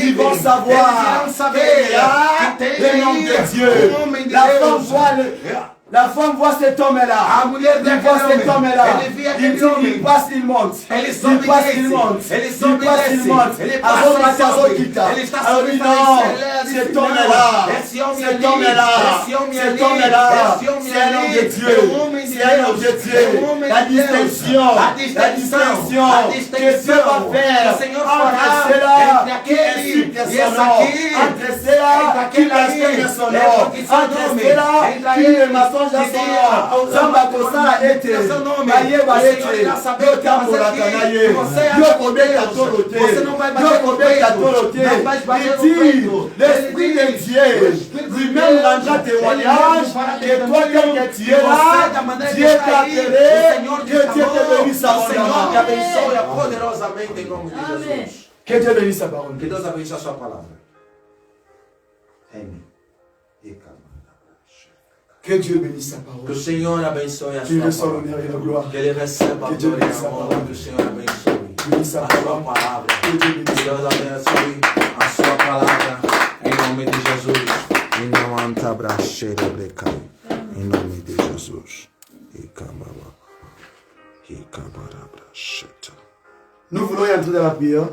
ils vont savoir qu'il y a le nom de Dieu. La femme voit cet homme-là. Il voit cet homme-là. Il dit, il passe, il monte. Il passe, il monte. Il passe, il monte. Alors, oui, non, cet homme-là, cet homme-là, cet homme-là, c'est un homme de Dieu. C'est un homme de Dieu. La distinction que Dieu va faire entre ceux-là qui insultent son nom, entre ceux-là qui blasphèment son nom, entre ceux-là qui ne maçonnent dans son nom. Zamba kosala ete bayeba ete yotambolaka na ye yokobeta tolo te yokobeta tolo te. Il dit l'esprit de Dieu lui-même rendra témoignage que toi comme que tu es là, Dieu t'a appelé, que Dieu te bénisse abondamment. Que Dieu bénisse sa parole. Que Deus abençoe a sua palavra. Amém. Que Dieu bénisse sa parole. Que o Senhor abençoe a Qu'il sua reçoive palavra. l'honneur et la gloire. Que ele receba a glória e a honra. Que o Senhor abençoe a sua palavra. Que Deus abençoe a sua palavra. Em nome de Jesus. Em nome de Jesus. Nous voulons y entrer dans la prière.